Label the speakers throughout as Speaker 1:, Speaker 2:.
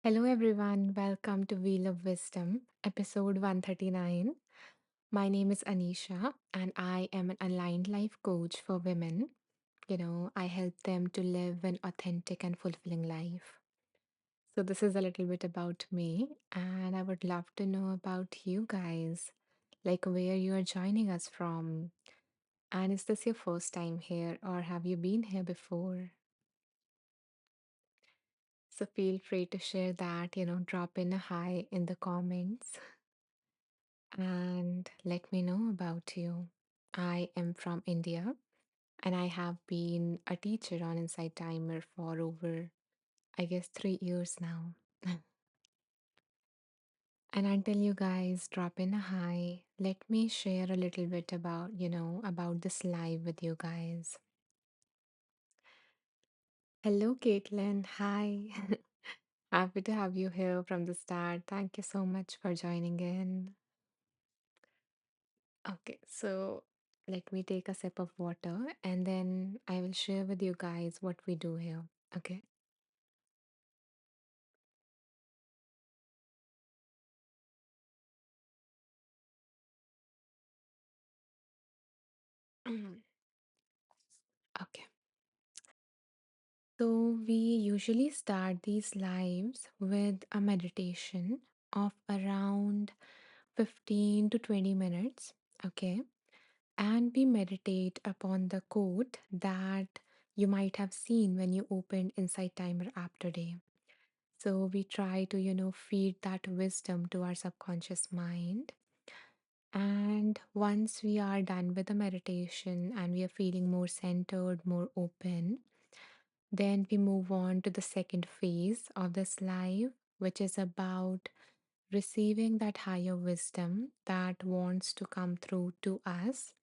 Speaker 1: Hello, everyone. Welcome to Wheel of Wisdom, episode 139. My name is Anisha, and I am an aligned life coach for women. I help them to live an authentic and fulfilling life. So, this is a little bit about me, and I would love to know about you guys, like where you are joining us from. And is this your first time here, or have you been here before? So, feel free to share that, drop in a hi in the comments and let me know about you. I am from India and I have been a teacher on Insight Timer for over, I guess, 3 years now. And until you guys drop in a hi, let me share a little bit about this live with you guys. Hello, Caitlin. Hi. Happy to have you here from the start. Thank you so much for joining in. Okay, so let me take a sip of water and then I will share with you guys what we do here. Okay. Okay. So we usually start these lives with a meditation of around 15 to 20 minutes. Okay. And we meditate upon the quote that you might have seen when you opened Insight Timer app today. So we try to, feed that wisdom to our subconscious mind. And once we are done with the meditation and we are feeling more centered, more open, then we move on to the second phase of this life, which is about receiving that higher wisdom that wants to come through to us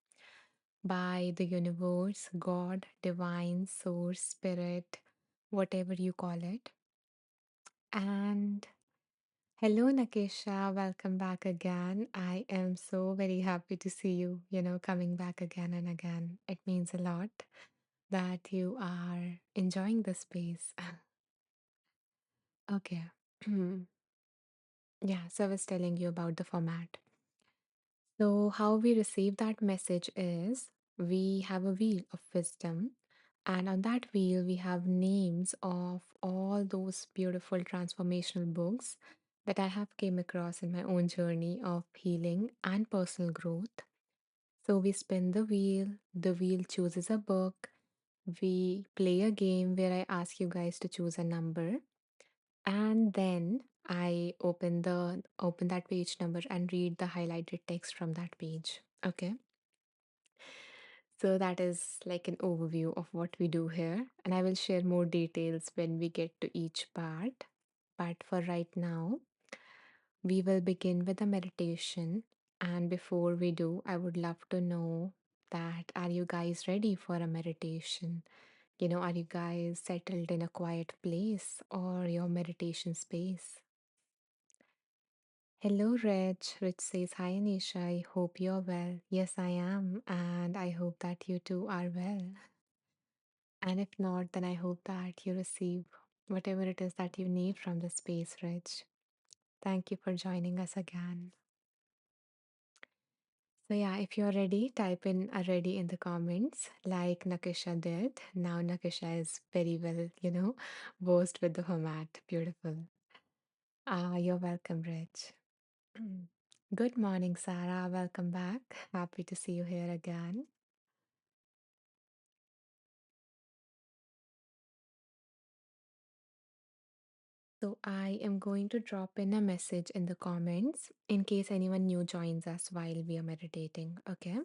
Speaker 1: by the universe, God, divine, source, spirit, whatever you call it. And hello, Nakesha. Welcome back again. I am so very happy to see you, coming back again and again. It means a lot that you are enjoying the space. Okay. Yeah, so I was telling you about the format. So, how we receive that message is we have a wheel of wisdom, and on that wheel, we have names of all those beautiful transformational books that I have came across in my own journey of healing and personal growth. So, we spin the wheel chooses a book, we play a game where I ask you guys to choose a number, and then I open that page number and read the highlighted text from that page. Okay. So that is like an overview of what we do here, and I will share more details when we get to each part. But for right now, we will begin with a meditation. And before we do, I would love to know that are you guys ready for a meditation? Are you guys settled in a quiet place or your meditation space? Hello, Rich. Rich says, hi, Anisha. I hope you're well. Yes, I am. And I hope that you too are well. And if not, then I hope that you receive whatever it is that you need from the space, Rich. Thank you for joining us again. So, yeah, if you're ready, type in a ready in the comments like Nakisha did. Now, Nakisha is very well, versed with the format. Beautiful. You're welcome, Rich. Good morning, Sarah. Welcome back. Happy to see you here again. So, I am going to drop in a message in the comments in case anyone new joins us while we are meditating. Okay.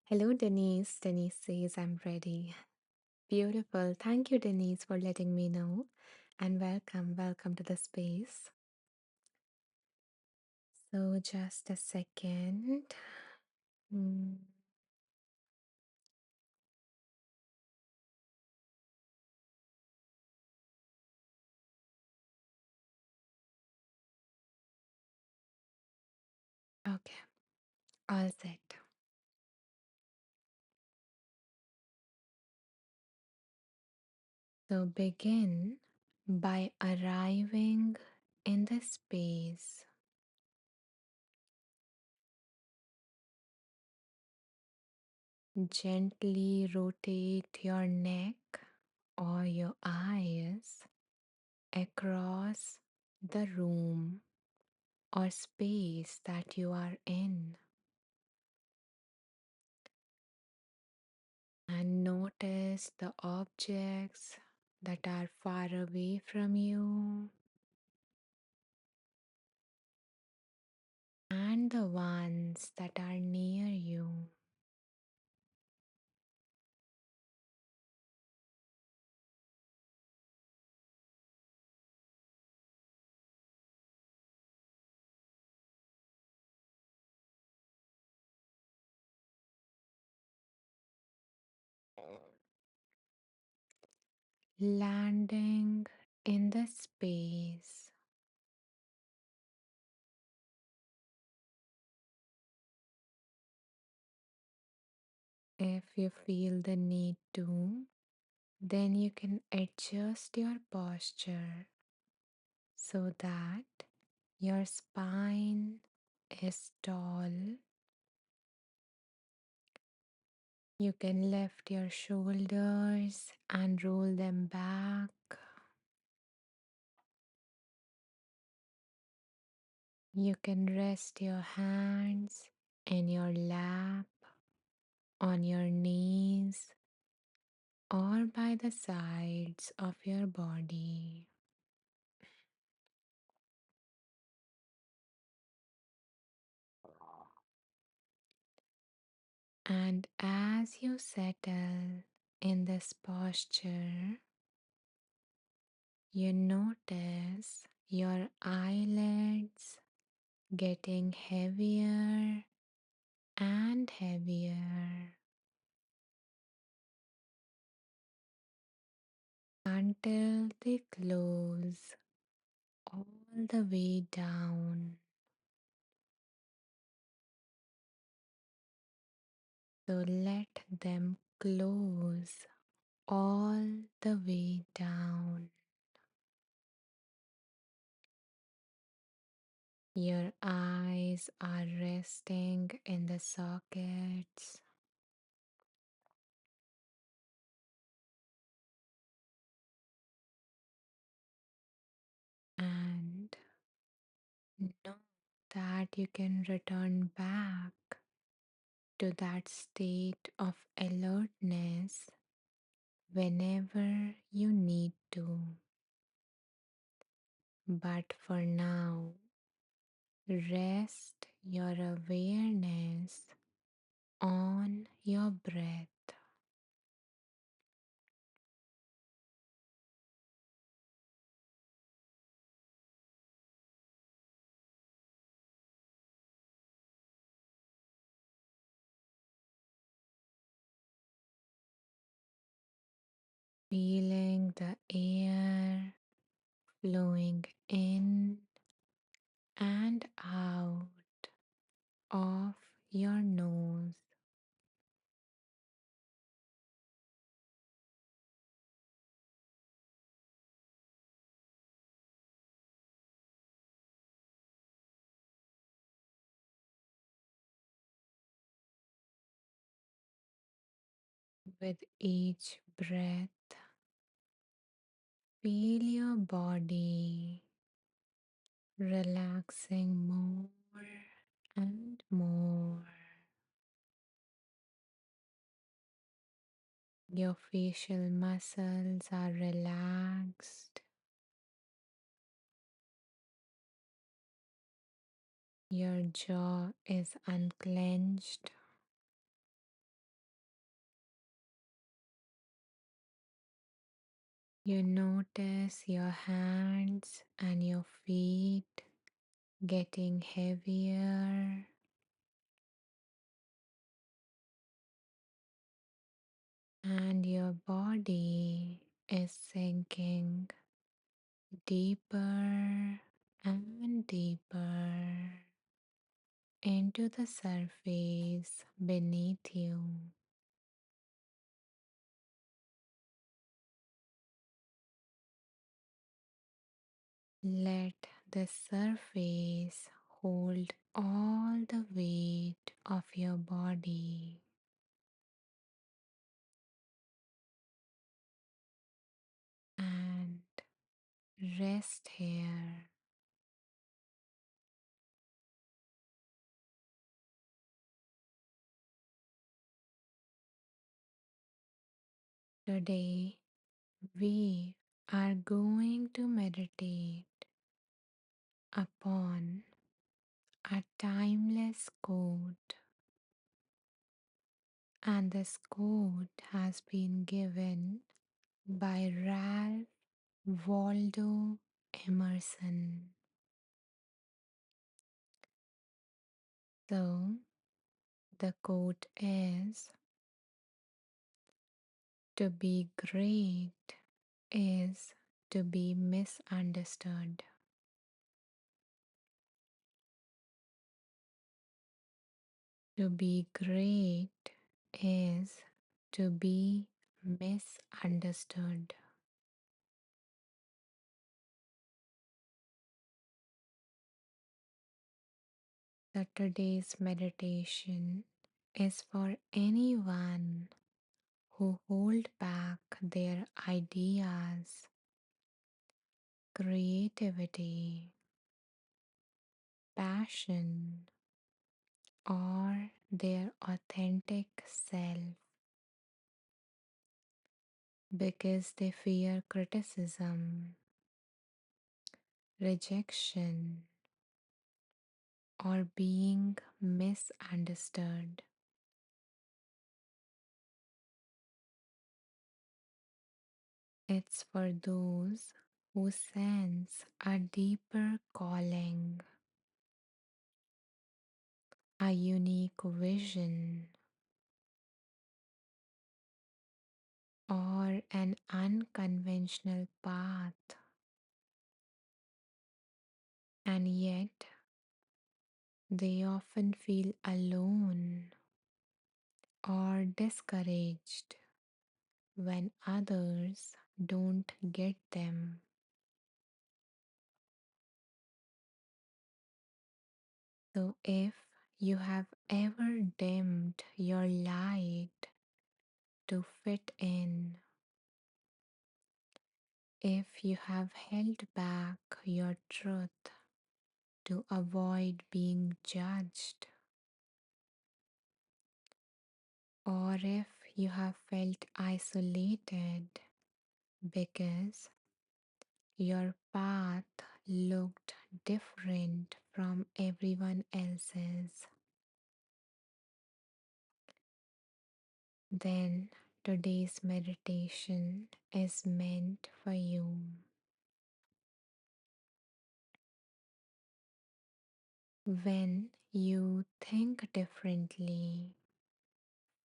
Speaker 1: Hello, Denise. Denise says, I'm ready. Beautiful. Thank you, Denise, for letting me know. And welcome, welcome to the space. So, just a second. Hmm, okay, all set. So, begin by arriving in the space. Gently rotate your neck or your eyes across the room or space that you are in, and notice the objects that are far away from you and the ones that are near you. Landing in the space. If you feel the need to, then you can adjust your posture so that your spine is tall. You can lift your shoulders and roll them back. You can rest your hands in your lap, on your knees, or by the sides of your body. And as you settle in this posture, you notice your eyelids getting heavier and heavier until they close all the way down. So let them close all the way down. Your eyes are resting in the sockets, and know that you can return back to that state of alertness whenever you need to. But for now, rest your awareness on your breath. Feeling the air flowing in and out of your nose. With each breath, feel your body relaxing more and more. Your facial muscles are relaxed. Your jaw is unclenched. You notice your hands and your feet getting heavier, and your body is sinking deeper and deeper into the surface beneath you. Let the surface hold all the weight of your body and rest here. Today, we are going to meditate upon a timeless quote, and this quote has been given by Ralph Waldo Emerson. So, the quote is: to be great is to be misunderstood. To be great is to be misunderstood. So today's meditation is for anyone who hold back their ideas, creativity, passion, or their authentic self because they fear criticism, rejection, or being misunderstood. It's for those who sense a deeper calling, a unique vision, or an unconventional path, and yet they often feel alone or discouraged when others don't get them. So, if you have ever dimmed your light to fit in, if you have held back your truth to avoid being judged, or if you have felt isolated because your path looked different from everyone else's, then today's meditation is meant for you. When you think differently,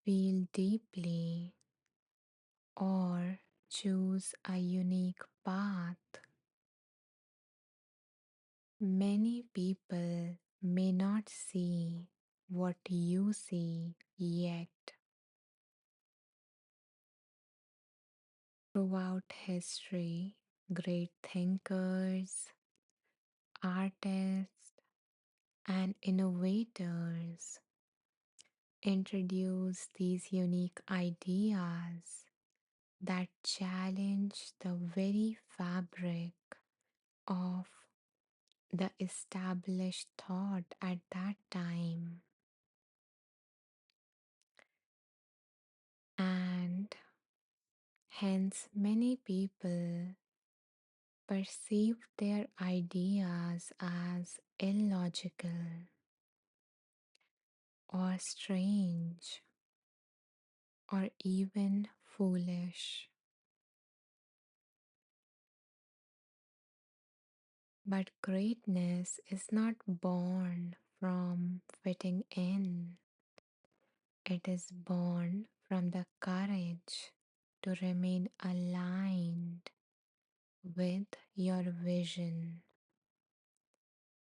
Speaker 1: feel deeply, or choose a unique path, many people may not see what you see yet. Throughout history, great thinkers, artists, and innovators introduce these unique ideas that challenge the very fabric of the established thought at that time. And hence, many people perceive their ideas as illogical or strange or even foolish. But greatness is not born from fitting in, it is born from the courage to remain aligned with your vision,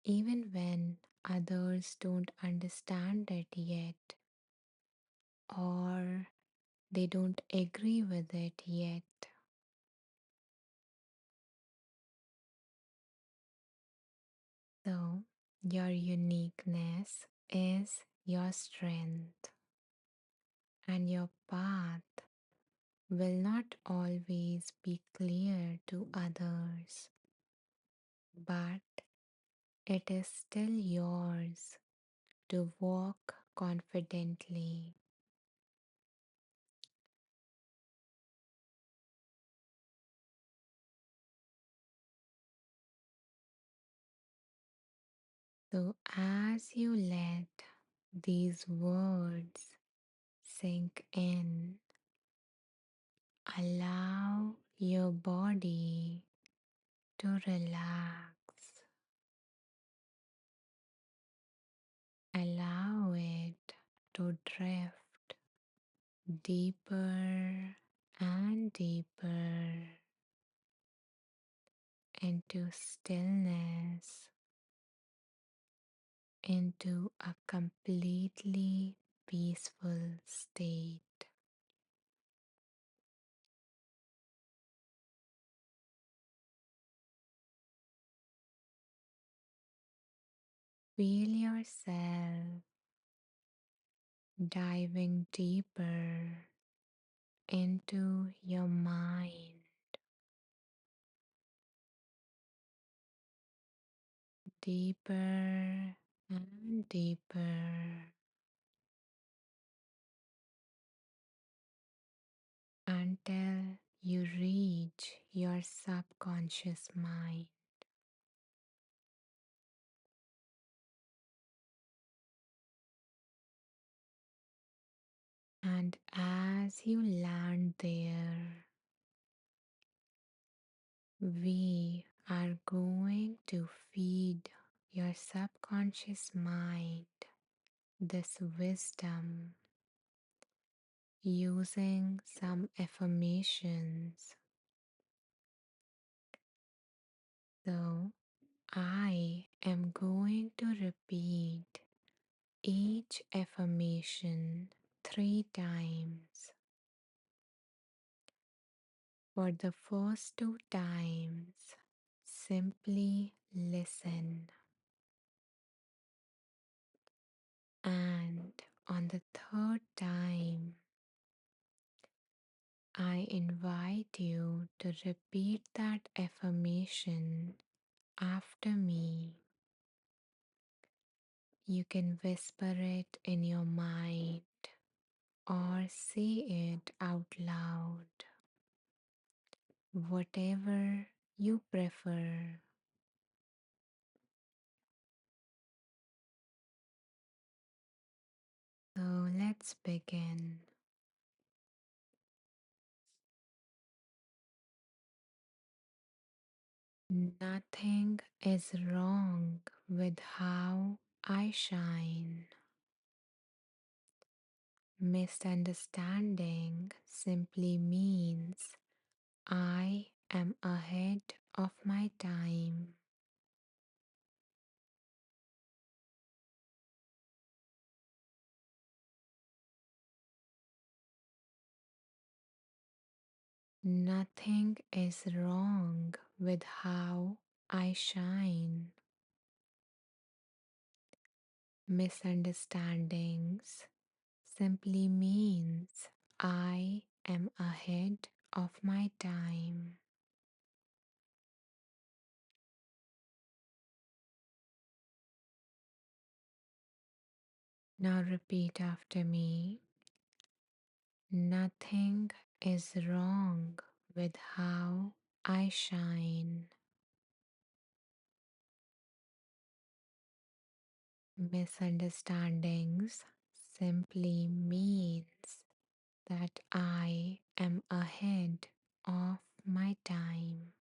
Speaker 1: even when others don't understand it yet or they don't agree with it yet. So, your uniqueness is your strength, and your path will not always be clear to others, but it is still yours to walk confidently. So, as you let these words sink in, allow your body to relax. Allow it to drift deeper and deeper into stillness, into a completely peaceful state. Feel yourself diving deeper into your mind, deeper and deeper until you reach your subconscious mind. And as you land there, we are going to feed your subconscious mind this wisdom using some affirmations. So, I am going to repeat each affirmation 3 times. For the first 2 times, simply listen. And on the third time, I invite you to repeat that affirmation after me. You can whisper it in your mind or say it out loud, whatever you prefer. So let's begin. Nothing is wrong with how I shine. Misunderstanding simply means I am ahead of my time. Nothing is wrong with how I shine. Misunderstandings simply means I am ahead of my time. Now repeat after me. Nothing is wrong with how I shine. Misunderstandings simply means that I am ahead of my time.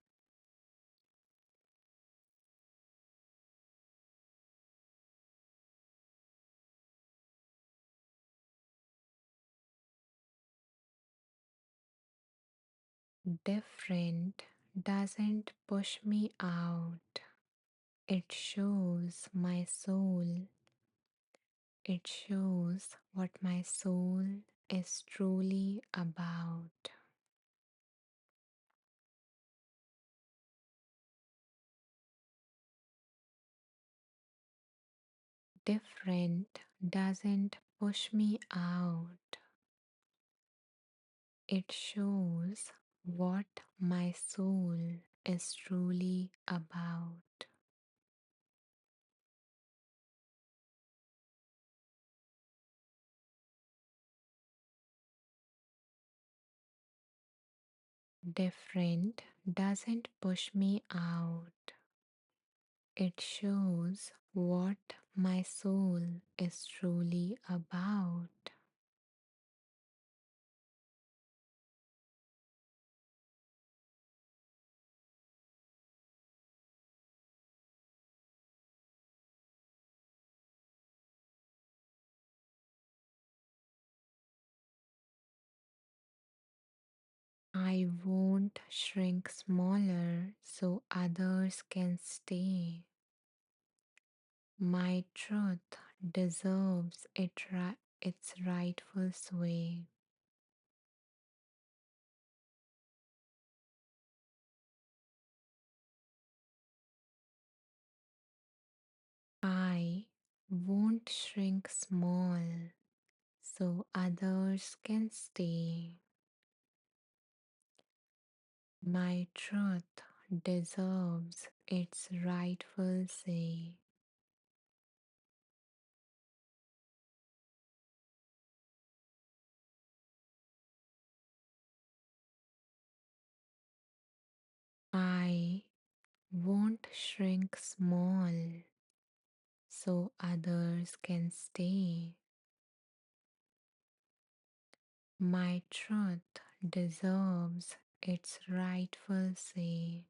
Speaker 1: Different doesn't push me out. It shows my soul. It shows what my soul is truly about. Different doesn't push me out. It shows what my soul is truly about. Different doesn't push me out. It shows what my soul is truly about. I won't shrink smaller so others can stay. My truth deserves its rightful sway. I won't shrink small so others can stay. My truth deserves its rightful say. I won't shrink small so others can stay. My truth deserves its rightful say.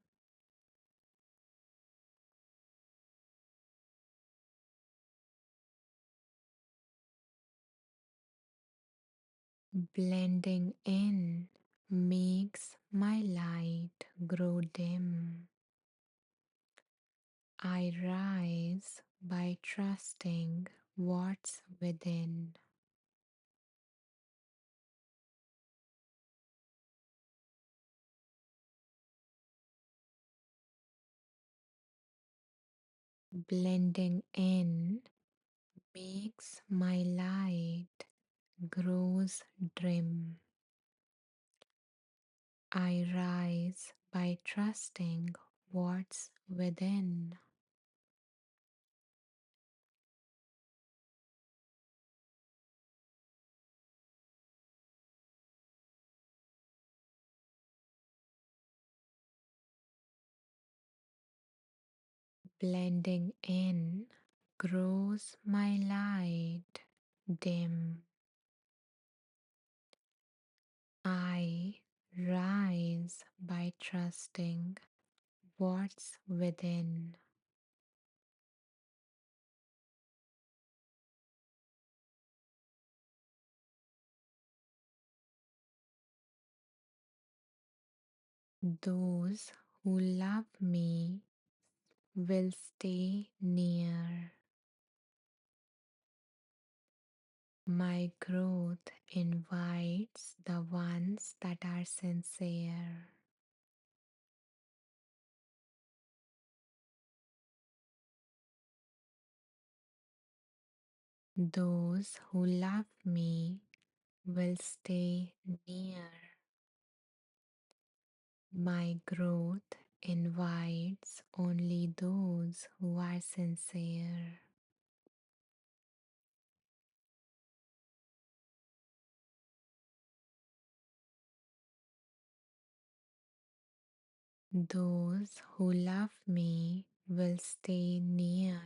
Speaker 1: Blending in makes my light grow dim. I rise by trusting what's within. Blending in makes my light grows dim. I rise by trusting what's within. Blending in grows my light dim. I rise by trusting what's within. Those who love me will stay near. My growth invites the ones that are sincere. Those who love me will stay near. My growth invites only those who are sincere. Those who love me will stay near.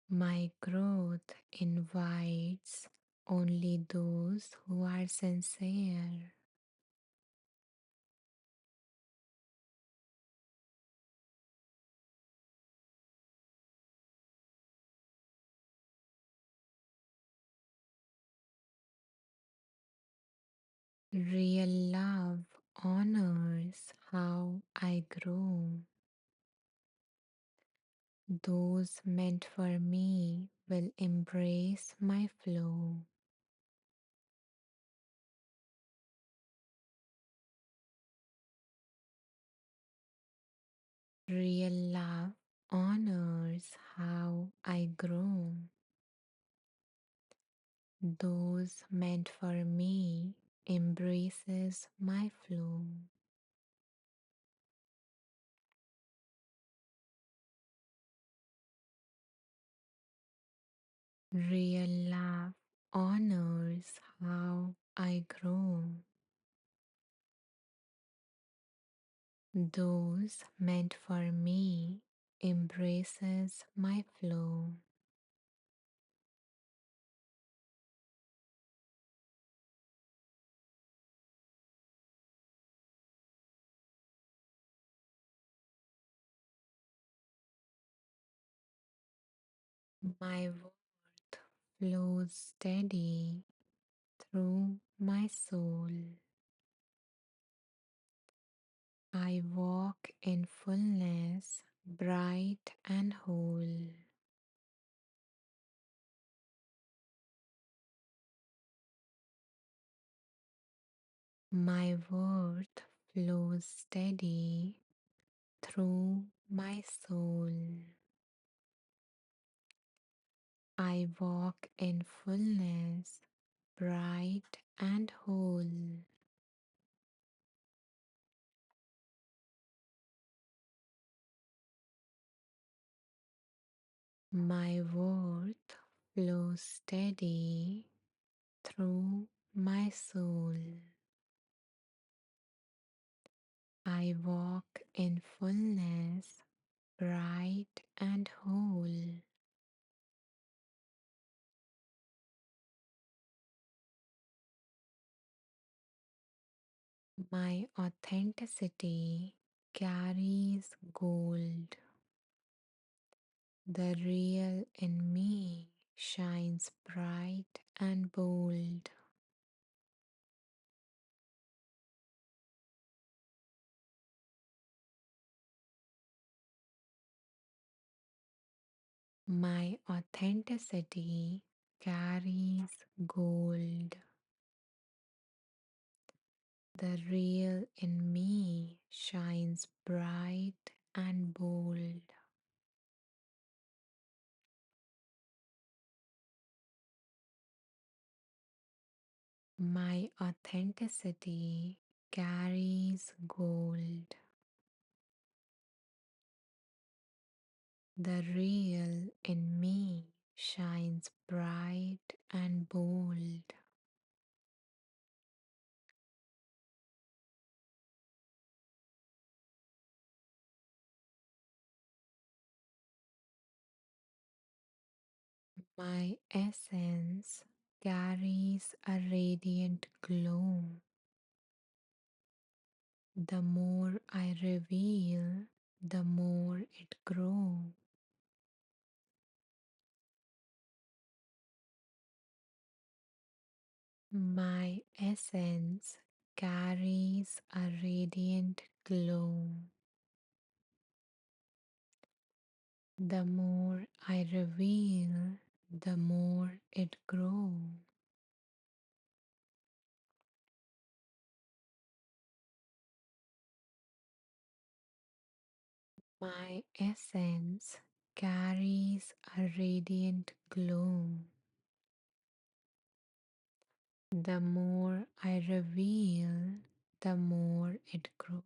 Speaker 1: My growth invites only those who are sincere. Real love honors how I grow. Those meant for me will embrace my flow. Real love honors how I grow. Those meant for me embraces my flow. Real love honors how I grow. Those meant for me embraces my flow. My worth flows steady through my soul. I walk in fullness, bright and whole. My worth flows steady through my soul. I walk in fullness, bright and whole. My worth flows steady through my soul. I walk in fullness, bright and whole. My authenticity carries gold. The real in me shines bright and bold. My authenticity carries gold. The real in me shines bright and bold. My authenticity carries gold. The real in me shines bright and bold. My essence carries a radiant glow. The more I reveal, the more it grows. My essence carries a radiant glow. The more I reveal, the more it grows. My essence carries a radiant glow. The more I reveal, the more it grows.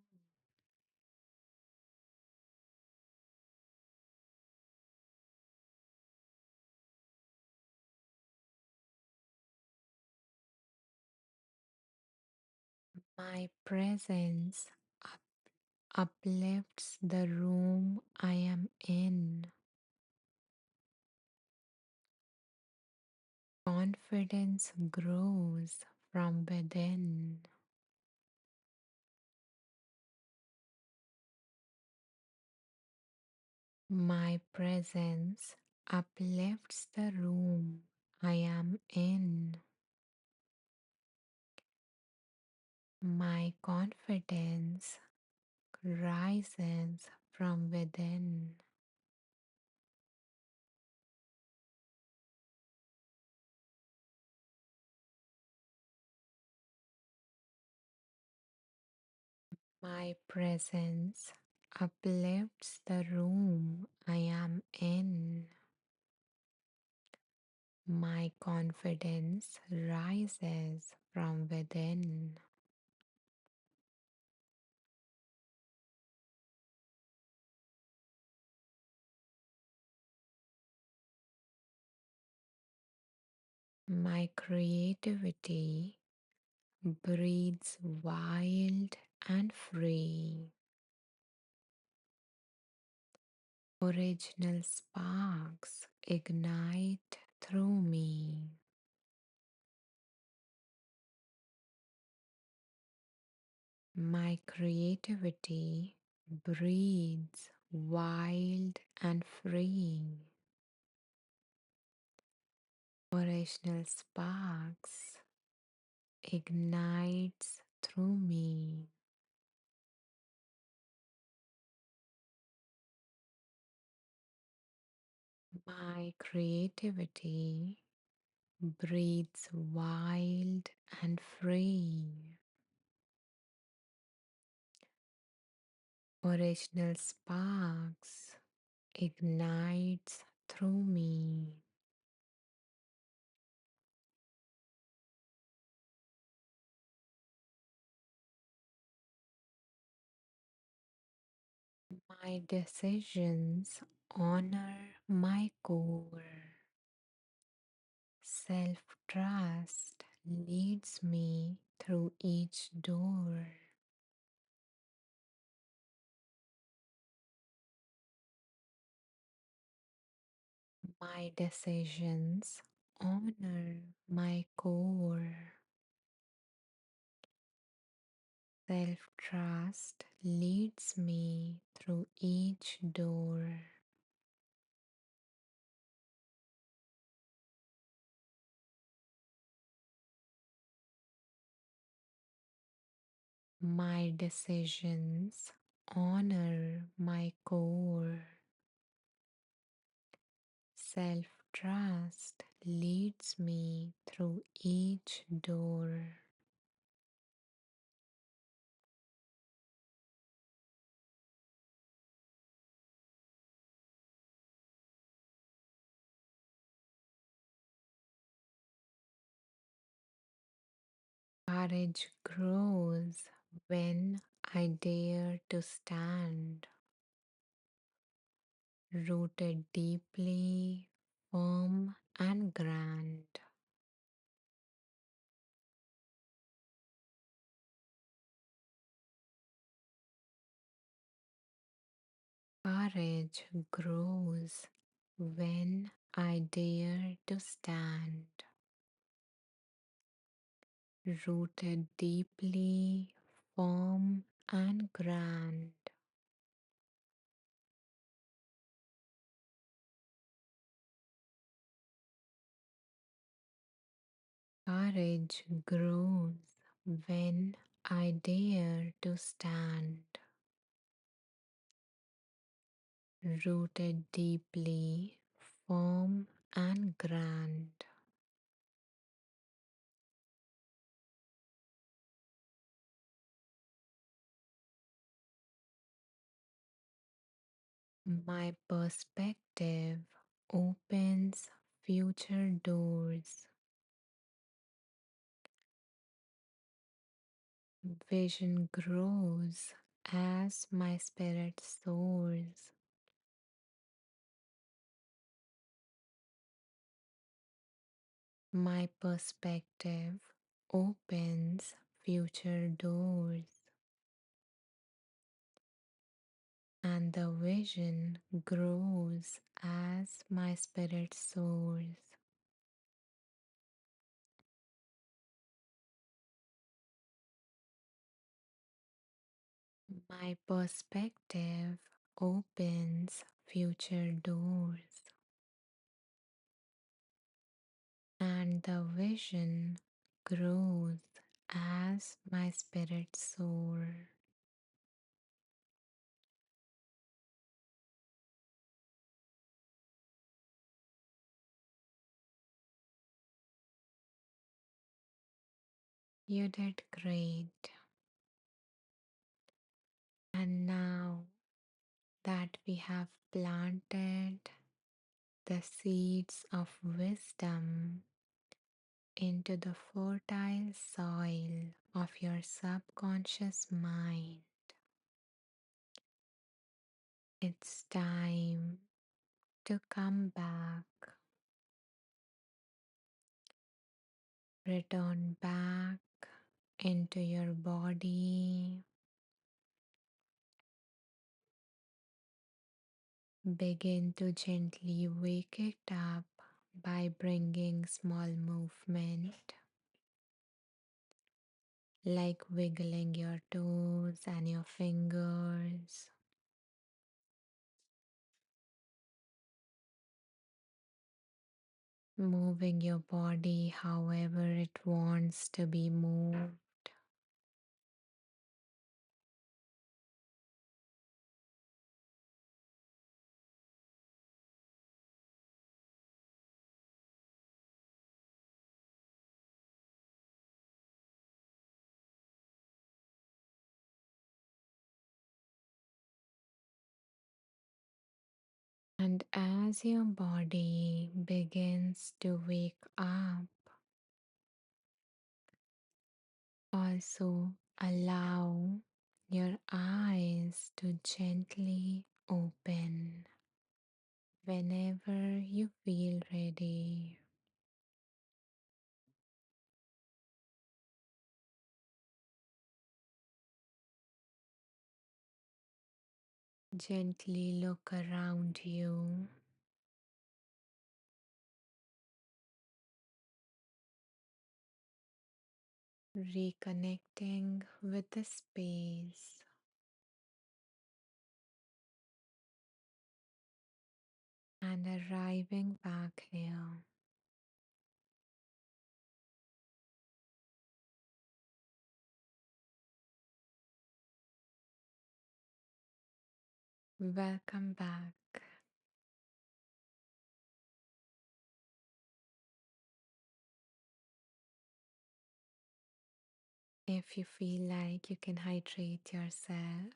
Speaker 1: My presence uplifts the room I am in. Confidence grows from within. My presence uplifts the room I am in. My confidence rises from within. My presence uplifts the room I am in. My confidence rises from within. My creativity breathes wild and free. Original sparks ignite through me. My creativity breathes wild and free. Original sparks ignites through me. My creativity breathes wild and free. Original sparks ignites through me. My decisions honor my core. Self trust leads me through each door. My decisions honor my core. Self trust leads me through each door. My decisions honor my core. Self trust leads me through each door. Courage grows when I dare to stand, rooted deeply, firm, and grand. Courage grows when I dare to stand, rooted deeply, firm, and grand. Courage grows when I dare to stand, rooted deeply, firm, and grand. My perspective opens future doors. Vision grows as my spirit soars. My perspective opens future doors, and the vision grows as my spirit soars. My perspective opens future doors, and the vision grows as my spirit soars. You did great. And now that we have planted the seeds of wisdom into the fertile soil of your subconscious mind. It's time to come back, return back into your body. Begin to gently wake it up by bringing small movement like wiggling your toes and your fingers, moving your body however it wants to be moved. And as your body begins to wake up, also allow your eyes to gently open whenever you feel ready. Gently look around you, reconnecting with the space and arriving back here. Welcome back. If you feel like you can hydrate yourself,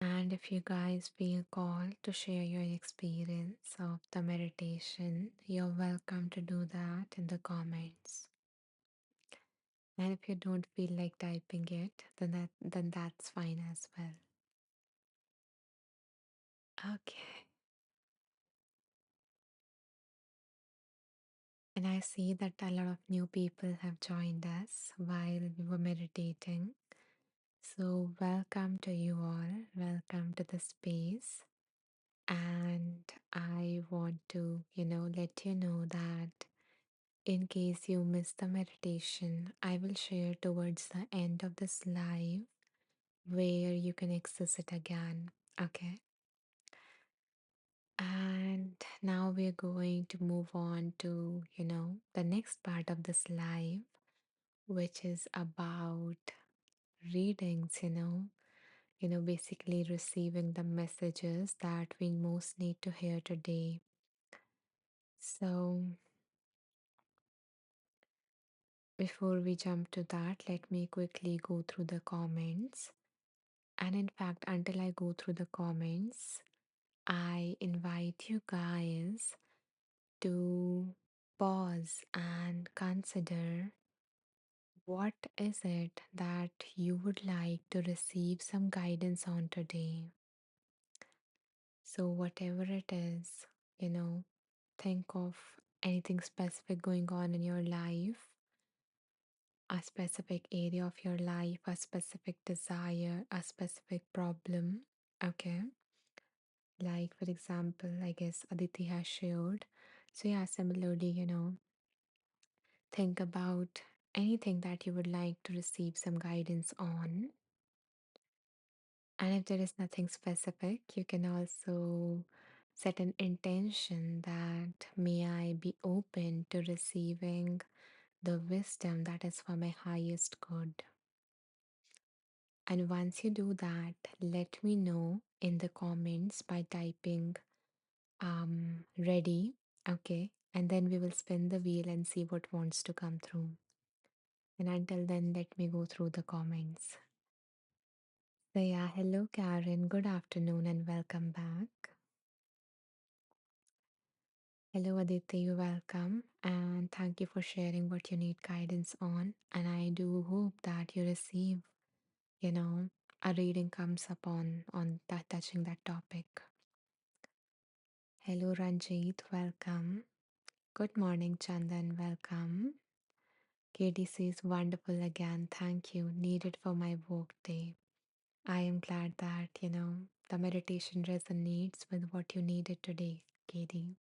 Speaker 1: and if you guys feel called to share your experience of the meditation, you're welcome to do that in the comments. And if you don't feel like typing it, then that's fine as well. Okay. And I see that a lot of new people have joined us while we were meditating. So, welcome to you all. Welcome to the space. And I want to, let you know that in case you missed the meditation, I will share towards the end of this live where you can access it again. Okay. And now we're going to move on to, the next part of this live, which is about readings, basically receiving the messages that we most need to hear today. So, before we jump to that, let me quickly go through the comments. And in fact, until I go through the comments, I invite you guys to pause and consider what is it that you would like to receive some guidance on today. So, whatever it is, think of anything specific going on in your life, a specific area of your life, a specific desire, a specific problem. Okay. Like, for example, I guess Aditi has shared. So, yeah, similarly, think about anything that you would like to receive some guidance on. And if there is nothing specific, you can also set an intention that may I be open to receiving the wisdom that is for my highest good. And once you do that, let me know in the comments by typing ready. Okay. And then we will spin the wheel and see what wants to come through. And until then, let me go through the comments. So, yeah, hello, Karen. Good afternoon and welcome back. Hello, Aditi. You're welcome. And thank you for sharing what you need guidance on. And I do hope that you receive, you know, a reading comes up on that touching that topic. Hello, Ranjit. Welcome. Good morning, Chandan. Welcome. KDC is wonderful again. Thank you. Needed for my work day. I am glad that, the meditation resonates with what you needed today, Katie.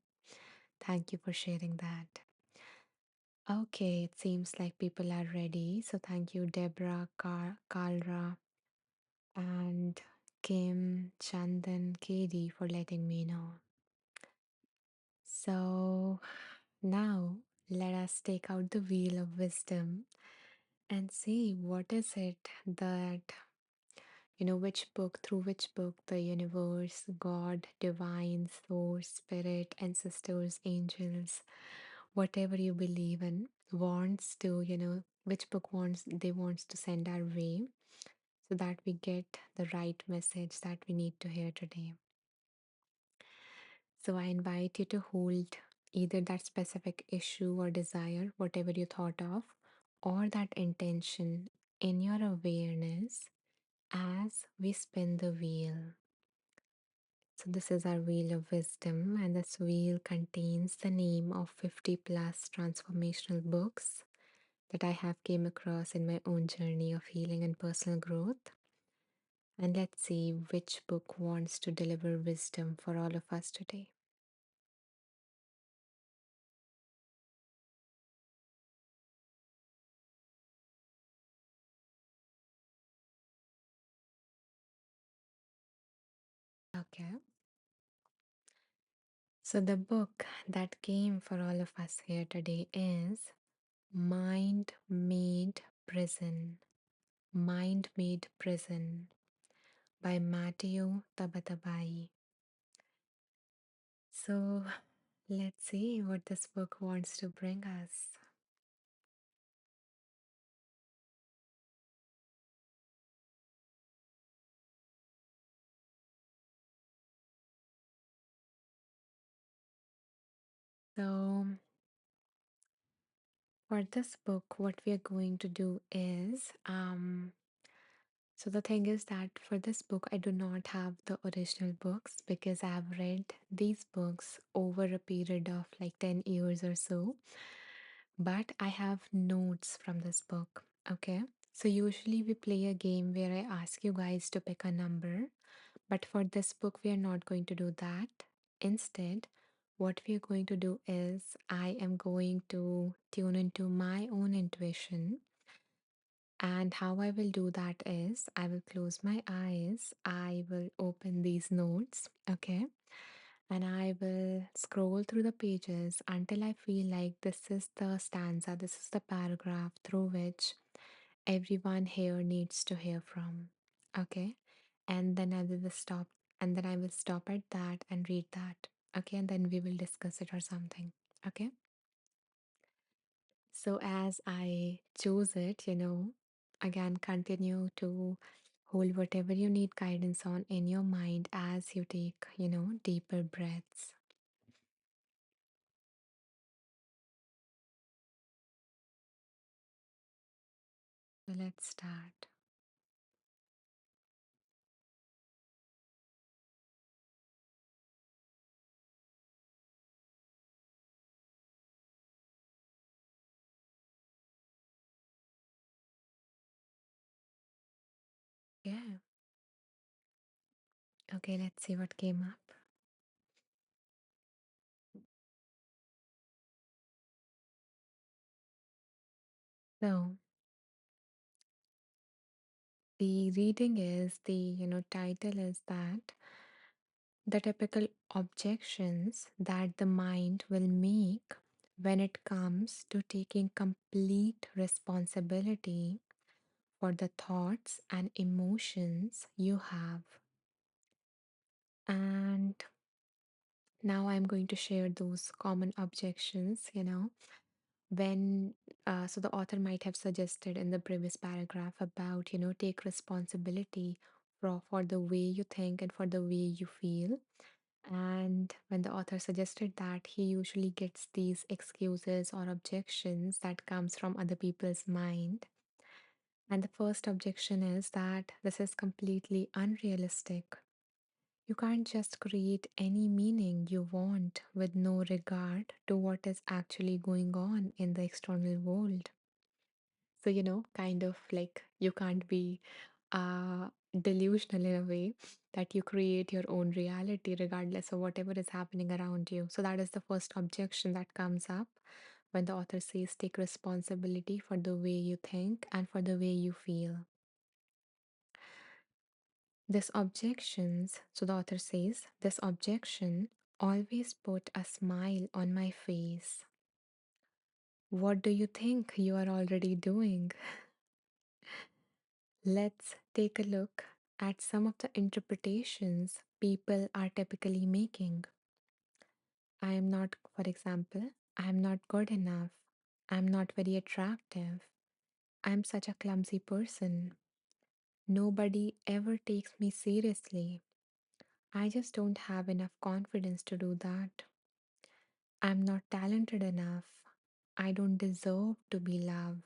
Speaker 1: Thank you for sharing that. Okay, it seems like people are ready. So thank you, Deborah, Kalra, and Kim, Chandan, Katie for letting me know. So now let us take out the wheel of wisdom and see what is it that through which book the universe, God, divine, source, spirit, ancestors, angels, whatever you believe in, wants to, which book wants to send our way so that we get the right message that we need to hear today. So I invite you to hold either that specific issue or desire, whatever you thought of, or that intention in your awareness as we spin the wheel. So, this is our wheel of wisdom, and this wheel contains the name of 50 plus transformational books that I have came across in my own journey of healing and personal growth. And let's see which book wants to deliver wisdom for all of us today. Okay. So, the book that came for all of us here today is Mind Made Prison. Mind Made Prison by Matteo Tabatabai. So, let's see what this book wants to bring us. So, for this book, what we are going to do is so the thing is that for this book, I do not have the original books because I've read these books over a period of like 10 years or so. But I have notes from this book. Okay. So usually we play a game where I ask you guys to pick a number. But for this book, we are not going to do that. Instead, what we are going to do is I am going to tune into my own intuition, and how I will do that is I will close my eyes, I will open these notes, okay? And I will scroll through the pages until I feel like this is the stanza, this is the paragraph through which everyone here needs to hear from, okay? And then I will stop, and then I will stop at that and read that, okay? And then we will discuss it or something, okay? So as I choose it, again, continue to hold whatever you need guidance on in your mind as you take, deeper breaths. So let's start. Yeah. Okay, let's see what came up. So the reading is title is that the typical objections that the mind will make when it comes to taking complete responsibility for the thoughts and emotions you have. And now I'm going to share those common objections, when so the author might have suggested in the previous paragraph about, take responsibility for the way you think and for the way you feel. And when the author suggested that, he usually gets these excuses or objections that comes from other people's mind. And the first objection is that this is completely unrealistic. You can't just create any meaning you want with no regard to what is actually going on in the external world. So, kind of like you can't be delusional in a way that you create your own reality regardless of whatever is happening around you. So, that is the first objection that comes up when the author says take responsibility for the way you think and for the way you feel. So the author says, this objection always put a smile on my face. What do you think you are already doing? Let's take a look at some of the interpretations people are typically making. I am not, for example, I am not good enough. I'm not very attractive. I'm such a clumsy person. Nobody ever takes me seriously. I just don't have enough confidence to do that. I'm not talented enough. I don't deserve to be loved.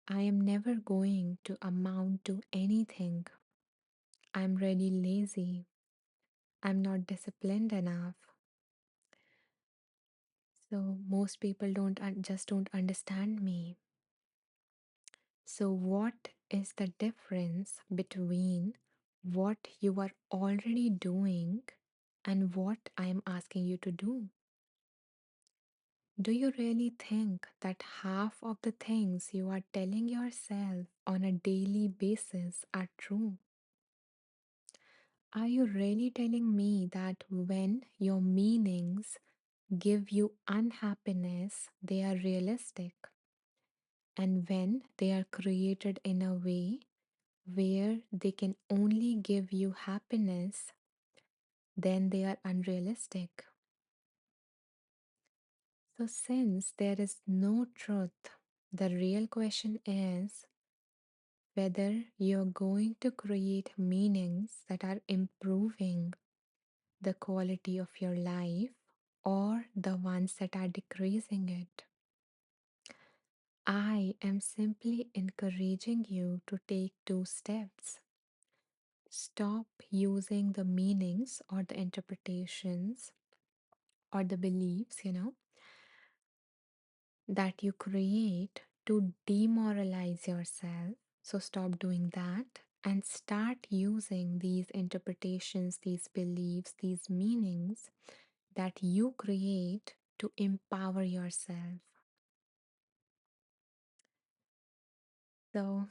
Speaker 1: I am never going to amount to anything. I'm really lazy. I'm not disciplined enough. So most people just don't understand me. So what is the difference between what you are already doing and what I am asking you to do? Do you really think that half of the things you are telling yourself on a daily basis are true? Are you really telling me that when your meanings give you unhappiness, they are realistic? And when they are created in a way where they can only give you happiness, then they are unrealistic. So, since there is no truth, the real question is whether you're going to create meanings that are improving the quality of your life or the ones that are decreasing it. I am simply encouraging you to take two steps. Stop using the meanings or the interpretations or the beliefs, that you create to demoralize yourself. So stop doing that and start using these interpretations, these beliefs, these meanings that you create to empower yourself. So,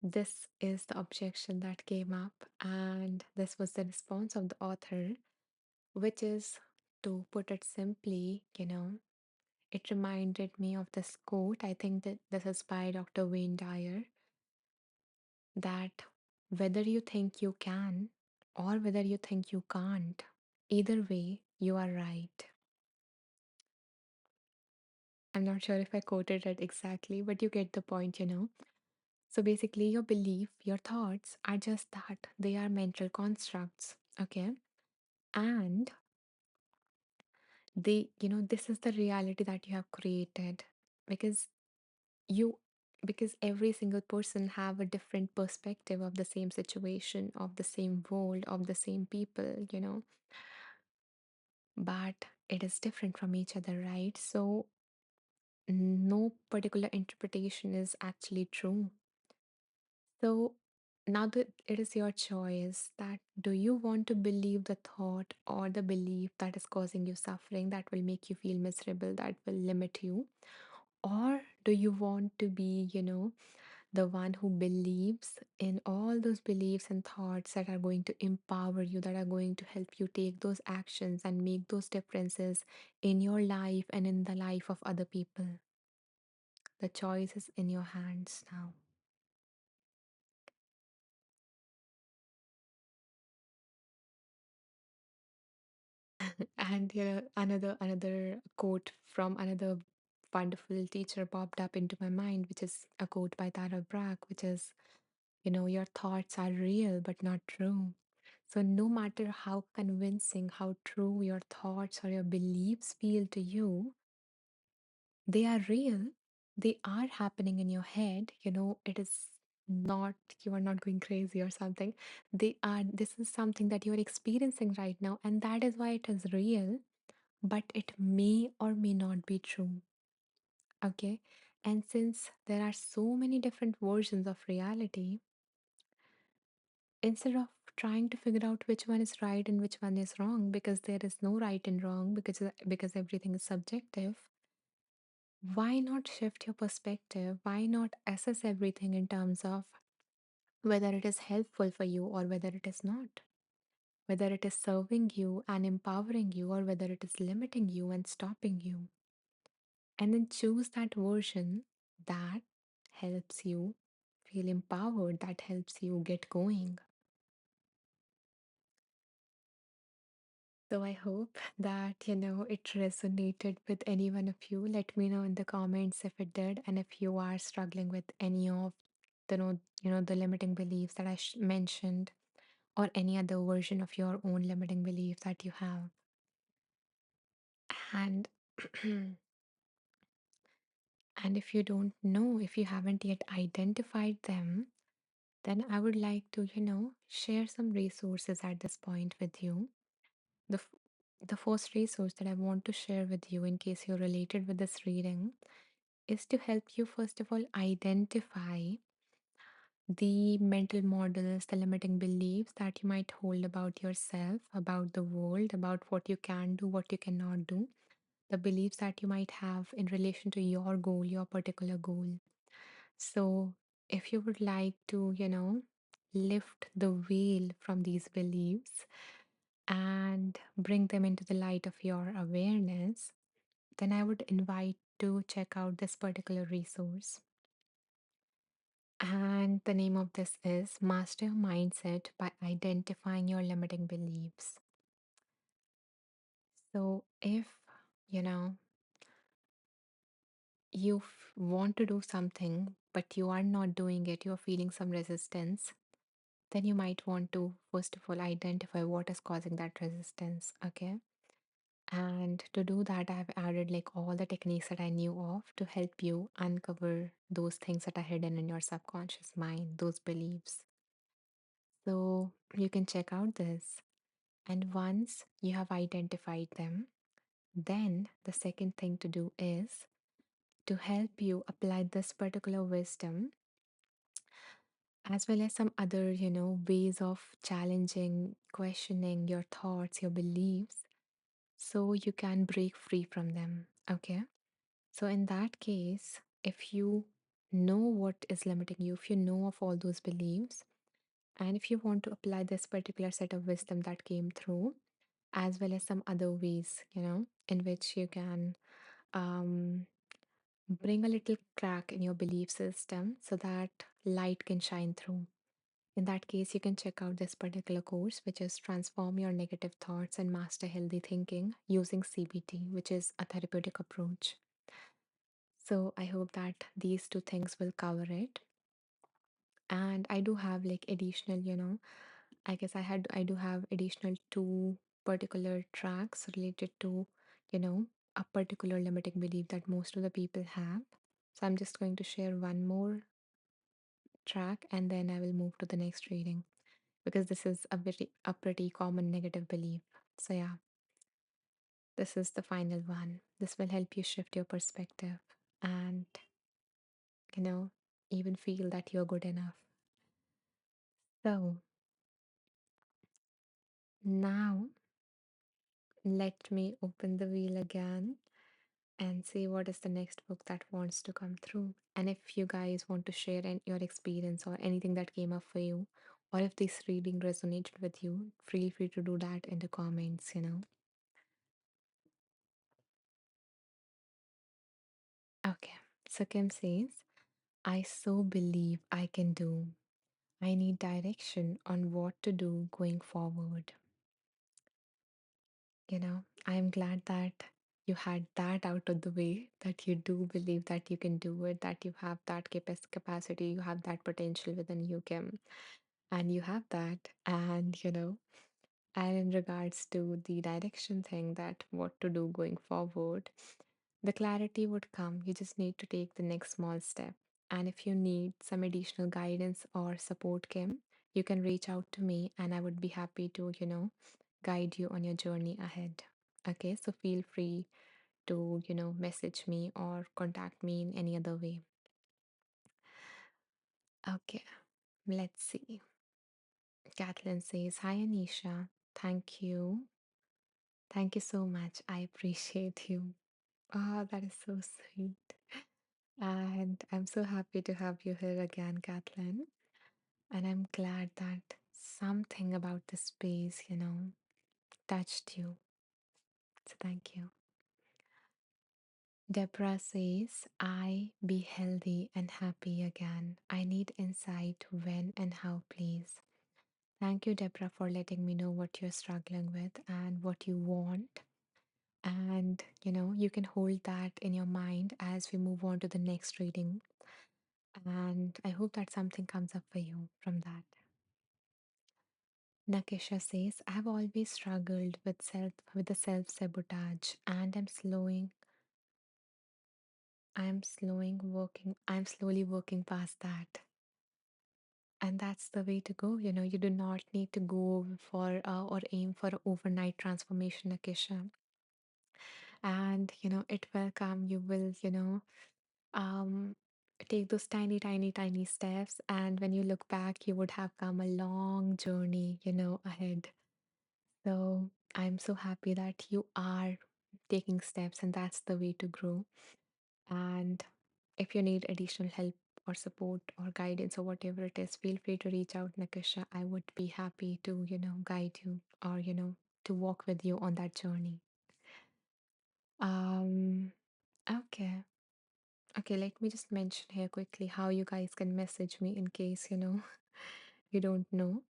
Speaker 1: this is the objection that came up, and this was the response of the author, which is, to put it simply, it reminded me of this quote. I think that this is by Dr. Wayne Dyer, that whether you think you can or whether you think you can't, either way, you are right. I'm not sure if I quoted it exactly, but you get the point. So basically, your belief, your thoughts are just that. They are mental constructs, okay? And this is the reality that you have created because you because every single person have a different perspective of the same situation, of the same world, of the same people, but it is different from each other, right? So no particular interpretation is actually true. So now that it is your choice, that do you want to believe the thought or the belief that is causing you suffering, that will make you feel miserable, that will limit you? Or do you want to be, the one who believes in all those beliefs and thoughts that are going to empower you, that are going to help you take those actions and make those differences in your life and in the life of other people? The choice is in your hands now. And another quote from another wonderful teacher popped up into my mind, which is a quote by Tara Brach, which is, your thoughts are real but not true. So no matter how convincing, how true your thoughts or your beliefs feel to you, they are real. They are happening in your head. It is not, you are not going crazy or something. This is something that you are experiencing right now, and that is why it is real, but it may or may not be true. Okay. And since there are so many different versions of reality, instead of trying to figure out which one is right and which one is wrong, because there is no right and wrong, because everything is subjective, why not shift your perspective? Why not assess everything in terms of whether it is helpful for you or whether it is not? Whether it is serving you and empowering you or whether it is limiting you and stopping you. And then choose that version that helps you feel empowered, that helps you get going. So I hope that, it resonated with any one of you. Let me know in the comments if it did, and if you are struggling with any of the limiting beliefs that I mentioned, or any other version of your own limiting belief that you have. And and if you don't know, if you haven't yet identified them, then I would like to, share some resources at this point with you. The, f- the first resource that I want to share with you, in case you're related with this reading, is to help you, first of all, identify the mental models, the limiting beliefs that you might hold about yourself, about the world, about what you can do, what you cannot do, the beliefs that you might have in relation to your goal, your particular goal. So, if you would like to, lift the veil from these beliefs and bring them into the light of your awareness, then I would invite to check out this particular resource. And the name of this is Master Your Mindset by Identifying Your Limiting Beliefs. So, if you know you want to do something, but you are not doing it, you're feeling some resistance, then you might want to, first of all, identify what is causing that resistance. Okay. And to do that, I've added like all the techniques that I knew of to help you uncover those things that are hidden in your subconscious mind, those beliefs. So you can check out this. And once you have identified them, then the second thing to do is to help you apply this particular wisdom, as well as some other, ways of challenging, questioning your thoughts, your beliefs, so you can break free from them. Okay. So, in that case, if you know what is limiting you, if you know of all those beliefs, and if you want to apply this particular set of wisdom that came through, as well as some other ways, in which you can um, bring a little crack in your belief system so that light can shine through. In that case, you can check out this particular course, which is Transform Your Negative Thoughts and Master Healthy Thinking using CBT, which is a therapeutic approach. So I hope that these two things will cover it. And I do have like additional, I guess I do have additional two particular tracks related to, you know, a particular limiting belief that most of the people have. So I'm just going to share one more track and then I will move to the next reading, because this is a pretty common negative belief. So yeah, this is the final one. This will help you shift your perspective and, you know, even feel that you're good enough. So now let me open the wheel again and see what is the next book that wants to come through. And if you guys want to share your experience or anything that came up for you, or if this reading resonated with you, feel free to do that in the comments. Okay, so Kim says, I so believe I can do. I need direction on what to do going forward. I'm glad that you had that out of the way, that you do believe that you can do it, that you have that capacity, you have that potential within you, Kim, and you have that. And in regards to the direction thing, that what to do going forward, the clarity would come. You just need to take the next small step. And if you need some additional guidance or support, Kim, you can reach out to me and I would be happy to, guide you on your journey ahead. Okay, so feel free to, message me or contact me in any other way. Okay, let's see. Kathleen says, Hi Anisha. Thank you. Thank you so much. I appreciate you. Oh, that is so sweet. And I'm so happy to have you here again, Kathleen. And I'm glad that something about this space, touched you. So thank you. Deborah says, I be healthy and happy again. I need insight when and how, please. Thank you, Deborah, for letting me know what you're struggling with and what you want. And, you can hold that in your mind as we move on to the next reading. And I hope that something comes up for you from that. Nakesha says, I've always struggled with the self-sabotage and I'm slowly working past that. And that's the way to go. You do not need to go for or aim for a overnight transformation, Nakesha. And it will come. You will, um take those tiny, tiny, tiny steps. And when you look back, you would have come a long journey, ahead. So I'm so happy that you are taking steps, and that's the way to grow. And if you need additional help or support or guidance or whatever it is, feel free to reach out, Nakasha. I would be happy to, guide you or, to walk with you on that journey. Um, okay. Okay, let me just mention here quickly how you guys can message me in case, you don't know.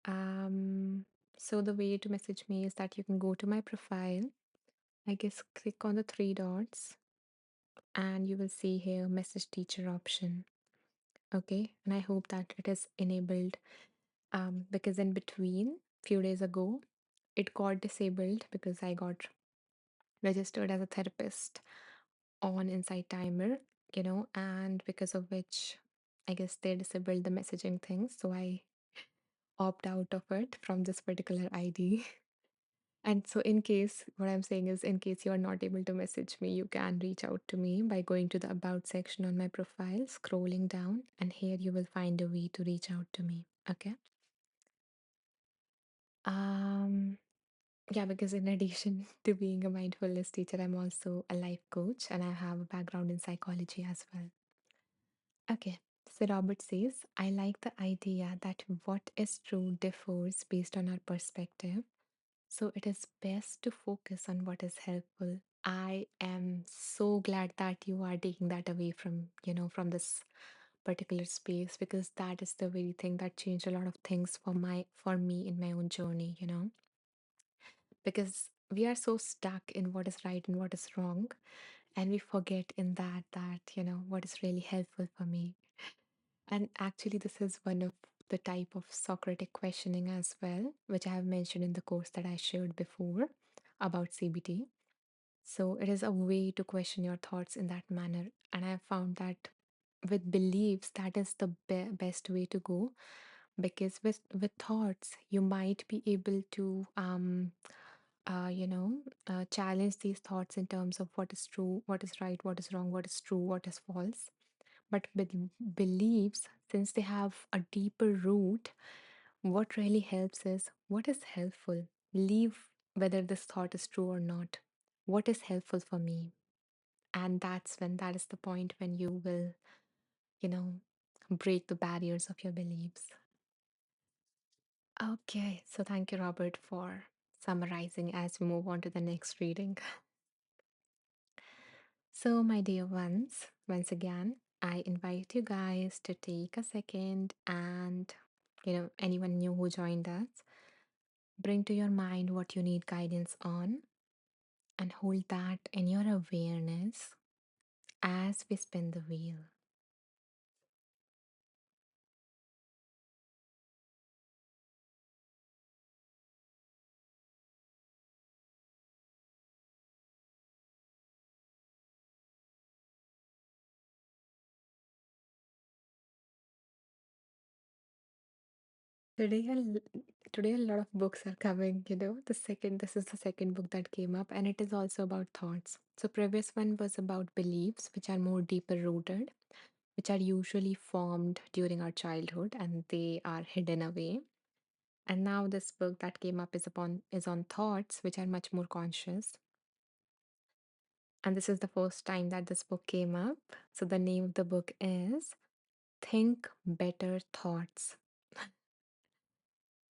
Speaker 1: Um, so the way to message me is that you can go to my profile. I guess click on the three dots and you will see here message teacher option. Okay, and I hope that it is enabled because in between few days ago it got disabled because I got registered as a therapist on Insight Timer, and because of which I guess they disabled the messaging thing. So I opt out of it from this particular ID. And so, in case, what I'm saying is, in case you are not able to message me, you can reach out to me by going to the About section on my profile, scrolling down, and here you will find a way to reach out to me. Okay. Um, yeah, because in addition to being a mindfulness teacher, I'm also a life coach and I have a background in psychology as well. Okay. So Robert says, I like the idea that what is true differs based on our perspective. So it is best to focus on what is helpful. I am so glad that you are taking that away from this particular space, because that is the very thing that changed a lot of things for me in my own journey. Because we are so stuck in what is right and what is wrong, and we forget in that what is really helpful for me. And actually, this is one of the type of Socratic questioning as well, which I have mentioned in the course that I shared before about CBT. So it is a way to question your thoughts in that manner. And I have found that with beliefs, that is the best way to go, because with thoughts, you might be able to challenge these thoughts in terms of what is true, what is right, what is wrong, what is true, what is false. But with beliefs, since they have a deeper root, what really helps is what is helpful. Leave whether this thought is true or not. What is helpful for me? And that is the point when you will, you know, break the barriers of your beliefs. Okay, so thank you, Robert, for summarizing as we move on to the next reading. So, my dear ones, once again, I invite you guys to take a second and, anyone new who joined us, Bring to your mind what you need guidance on and hold that in your awareness as we spin the wheel. Today, today a lot of books are coming, this is the second book that came up, and it is also about thoughts. So previous one was about beliefs, which are more deeper rooted, which are usually formed during our childhood and they are hidden away. And now this book that came up is on thoughts, which are much more conscious. And this is the first time that this book came up. So the name of the book is Think Better Thoughts.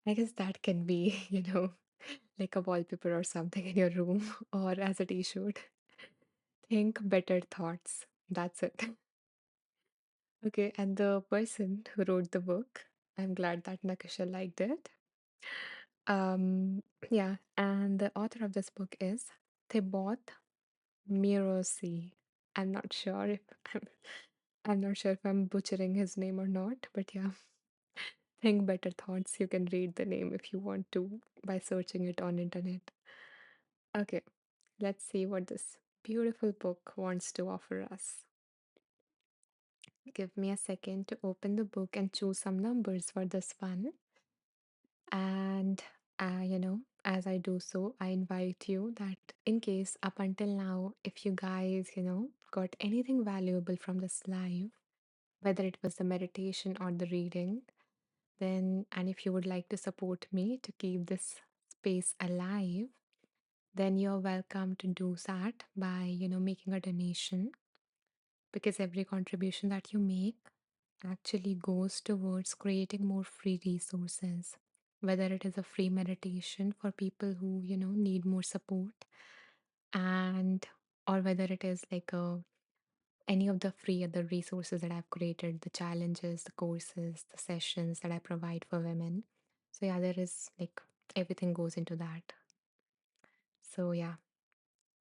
Speaker 1: I guess that can be, like a wallpaper or something in your room or as a t-shirt. Think better thoughts. That's it. Okay, and the person who wrote the book, I'm glad that Nakasha liked it. Um, yeah, and the author of this book is Thibaut Mirosi. I'm not sure if I'm, I'm not sure if I'm butchering his name or not, but yeah, think better thoughts. You can read the name if you want to by searching it on internet. Okay, let's see what this beautiful book wants to offer us. Give me a second to open the book and choose some numbers for this one. And, as I do so, I invite you that in case up until now, if you guys, got anything valuable from this live, whether it was the meditation or the reading, then, and if you would like to support me to keep this space alive, then you're welcome to do that by, making a donation, because every contribution that you make actually goes towards creating more free resources, whether it is a free meditation for people who need more support, and or whether it is like a any of the free other resources that I've created, the challenges, the courses, the sessions that I provide for women. So yeah, there is like everything goes into that. So yeah,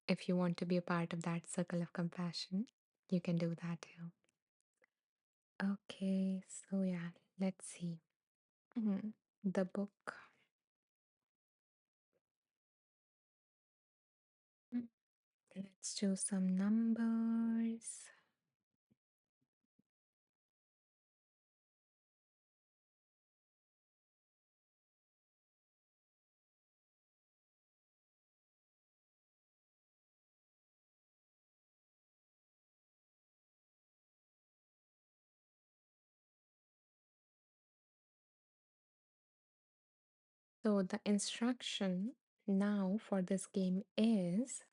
Speaker 1: if you want to be a part of that circle of compassion, you can do that too. Okay, so yeah, let's see. The book. Mm, Let's choose some numbers. So, the instruction now for this game is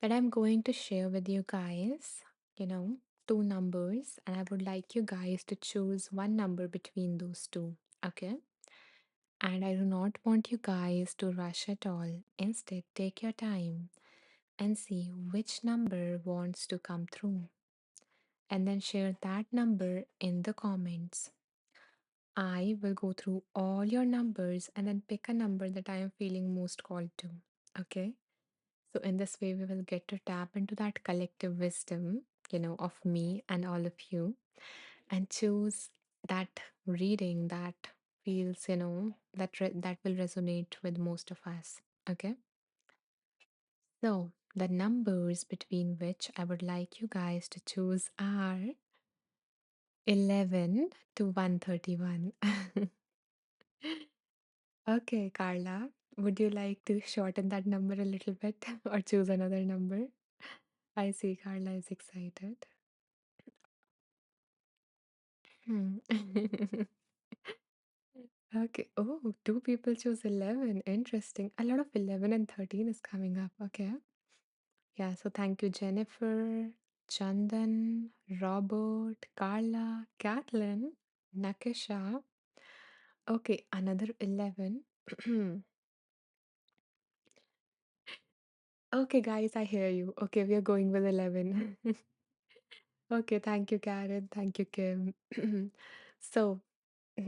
Speaker 1: that I'm going to share with you guys, you know, two numbers, and I would like you guys to choose one number between those two. Okay. And I do not want you guys to rush at all. Instead, take your time and see which number wants to come through, and then share that number in the comments. I will go through all your numbers and then pick a number that I am feeling most called to. Okay. So, in this way, we will get to tap into that collective wisdom, of me and all of you, and choose that reading that feels, that will resonate with most of us. Okay. So, the numbers between which I would like you guys to choose are 11 to 131. Okay, Carla, would you like to shorten that number a little bit or choose another number? I see Carla is excited. Hmm. Okay. Oh, two people chose 11. Interesting. A lot of 11 and 13 is coming up. Okay. Yeah. So thank you, Jennifer, Chandan, Robert, Carla, Kathleen, Nakasha. Okay. Another 11. Okay, guys, I hear you. Okay. We are going with 11. Okay. Thank you, Karen. Thank you, Kim. So,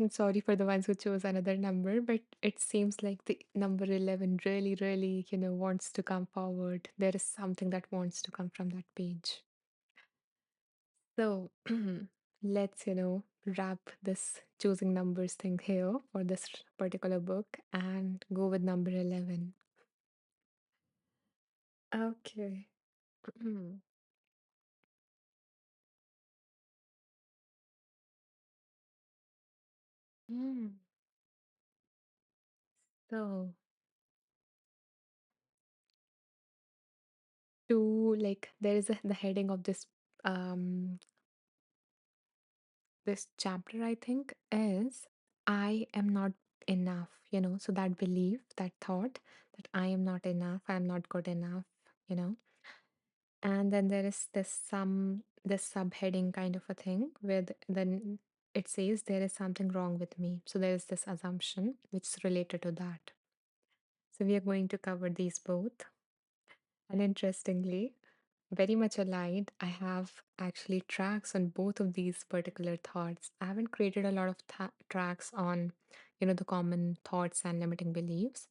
Speaker 1: Sorry for the ones who chose another number, but it seems like the number 11 really, really, wants to come forward. There is something that wants to come from that page. So let's, wrap this choosing numbers thing here for this particular book and go with number 11. Okay. Mm. So, like, there is the heading of um this chapter, I think, is I am not enough, so that belief, that thought that I am not enough, I'm not good enough, you know. And then there is this subheading kind of a thing where then it says there is something wrong with me. So there is this assumption which is related to that. So we are going to cover these both. And interestingly, very much aligned, I have actually tracks on both of these particular thoughts. I haven't created a lot of tracks on, the common thoughts and limiting beliefs,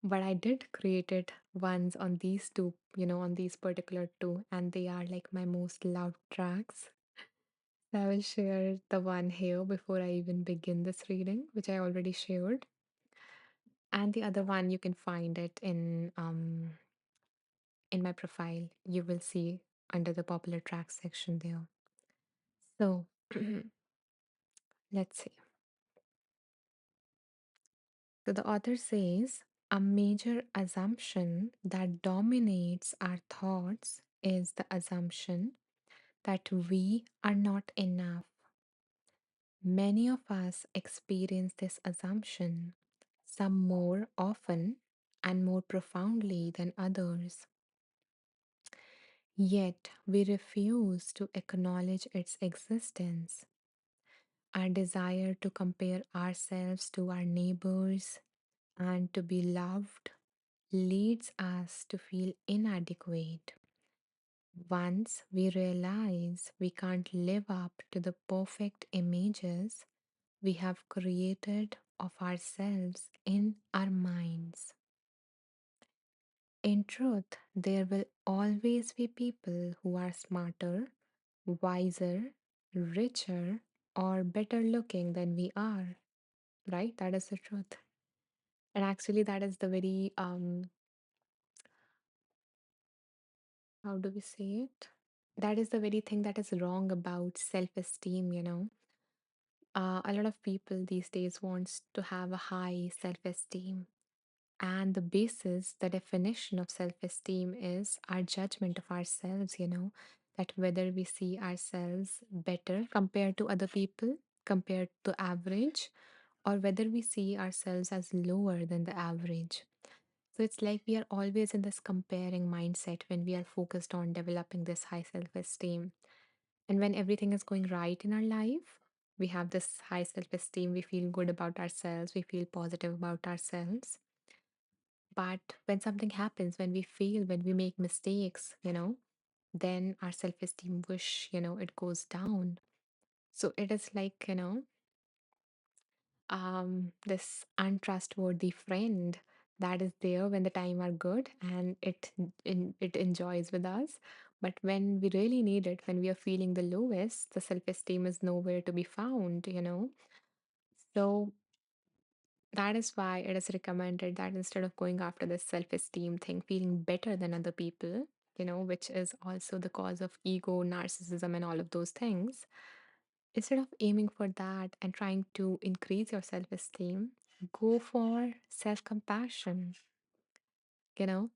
Speaker 1: but I did created ones on these two, on these particular two, and they are like my most loved tracks. So I will share the one here before I even begin this reading, which I already shared. And the other one you can find it in my profile. You will see under the popular tracks section there. So let's see. So the author says a major assumption that dominates our thoughts is the assumption that we are not enough. Many of us experience this assumption, some more often and more profoundly than others. Yet we refuse to acknowledge its existence. Our desire to compare ourselves to our neighbors and to be loved leads us to feel inadequate. Once we realize we can't live up to the perfect images we have created of ourselves in our minds. In truth, there will always be people who are smarter, wiser, richer, or better looking than we are, right? That is the truth. And actually, that is the very, how do we say it? That is the very thing that is wrong about self esteem, a lot of people these days wants to have a high self esteem. And the basis, the definition of self esteem is our judgment of ourselves, that whether we see ourselves better compared to other people, compared to average, or whether we see ourselves as lower than the average. So it's like we are always in this comparing mindset when we are focused on developing this high self esteem. And when everything is going right in our life, we have this high self esteem, we feel good about ourselves, we feel positive about ourselves. But when something happens, when we fail, when we make mistakes, then our self esteem wish, it goes down. So it is like, this untrustworthy friend that is there when the time are good and it enjoys with us, but when we really need it, when we are feeling the lowest, the self-esteem is nowhere to be found, so that is why it is recommended that instead of going after this self-esteem thing, feeling better than other people, which is also the cause of ego, narcissism, and all of those things, instead of aiming for that and trying to increase your self esteem, go for self compassion, you know,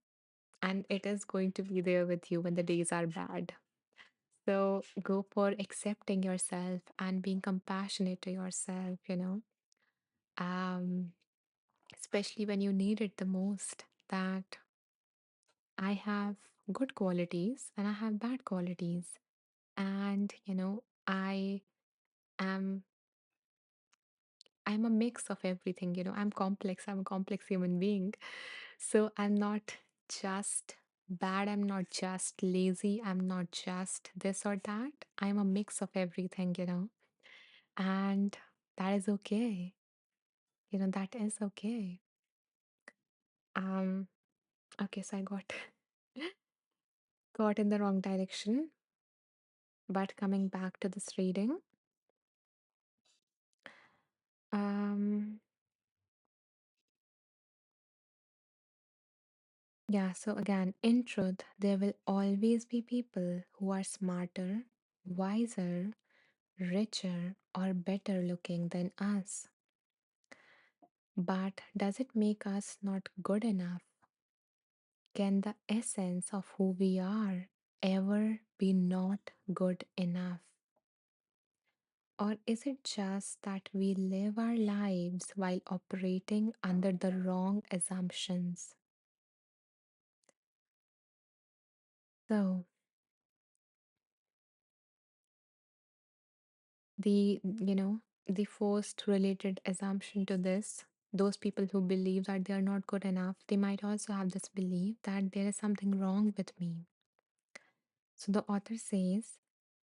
Speaker 1: and it is going to be there with you when the days are bad. So go for accepting yourself and being compassionate to yourself, um, especially when you need it the most. That I have good qualities and I have bad qualities. And, I am I'm a mix of everything, I'm complex. I'm a complex human being. So I'm not just bad. I'm not just lazy. I'm not just this or that. I'm a mix of everything, And that is okay. That is okay. Um, okay, so I got in the wrong direction, but coming back to this reading, um, yeah, so again, in truth, there will always be people who are smarter, wiser, richer, or better looking than us. But does it make us not good enough? Can the essence of who we are ever be not good enough? Or is it just that we live our lives while operating under the wrong assumptions? So, the first related assumption to this, those people who believe that they are not good enough, they might also have this belief that there is something wrong with me. So the author says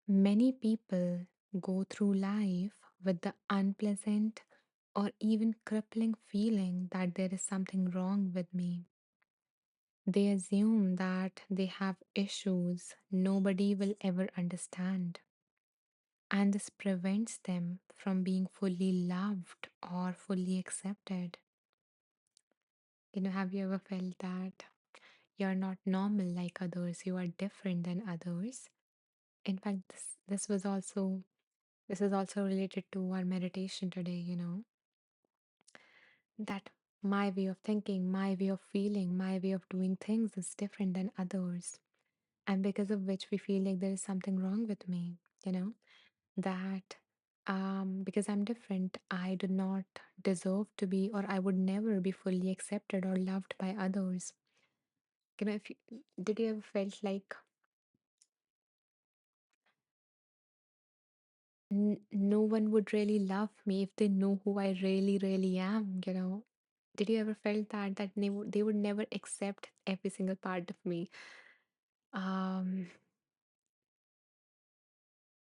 Speaker 1: many people go through life with the unpleasant or even crippling feeling that there is something wrong with me. They assume that they have issues nobody will ever understand, and this prevents them from being fully loved or fully accepted. Have you ever felt that you're not normal like others, you are different than others? In fact, this is also related to our meditation today, that my way of thinking, my way of feeling, my way of doing things is different than others. And because of which we feel like there is something wrong with me, you know, that because I'm different, I do not deserve to be, or I would never be fully accepted or loved by others. If you did you ever felt like no one would really love me if they know who I really, really am, Did you ever felt that they would never accept every single part of me? Um,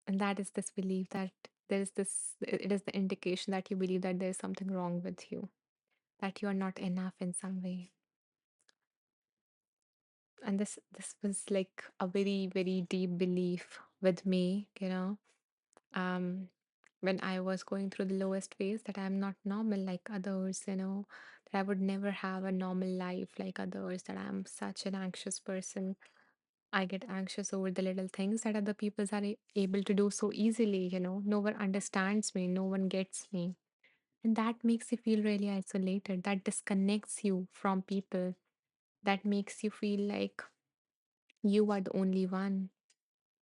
Speaker 1: and that is this belief that it is the indication that you believe that there is something wrong with you, that you are not enough in some way. And this was like a very, very deep belief with me, um when I was going through the lowest phase, that I'm not normal like others, that I would never have a normal life like others, that I'm such an anxious person. I get anxious over the little things that other people are able to do so easily, no one understands me, no one gets me. And that makes you feel really isolated, that disconnects you from people, that makes you feel like you are the only one.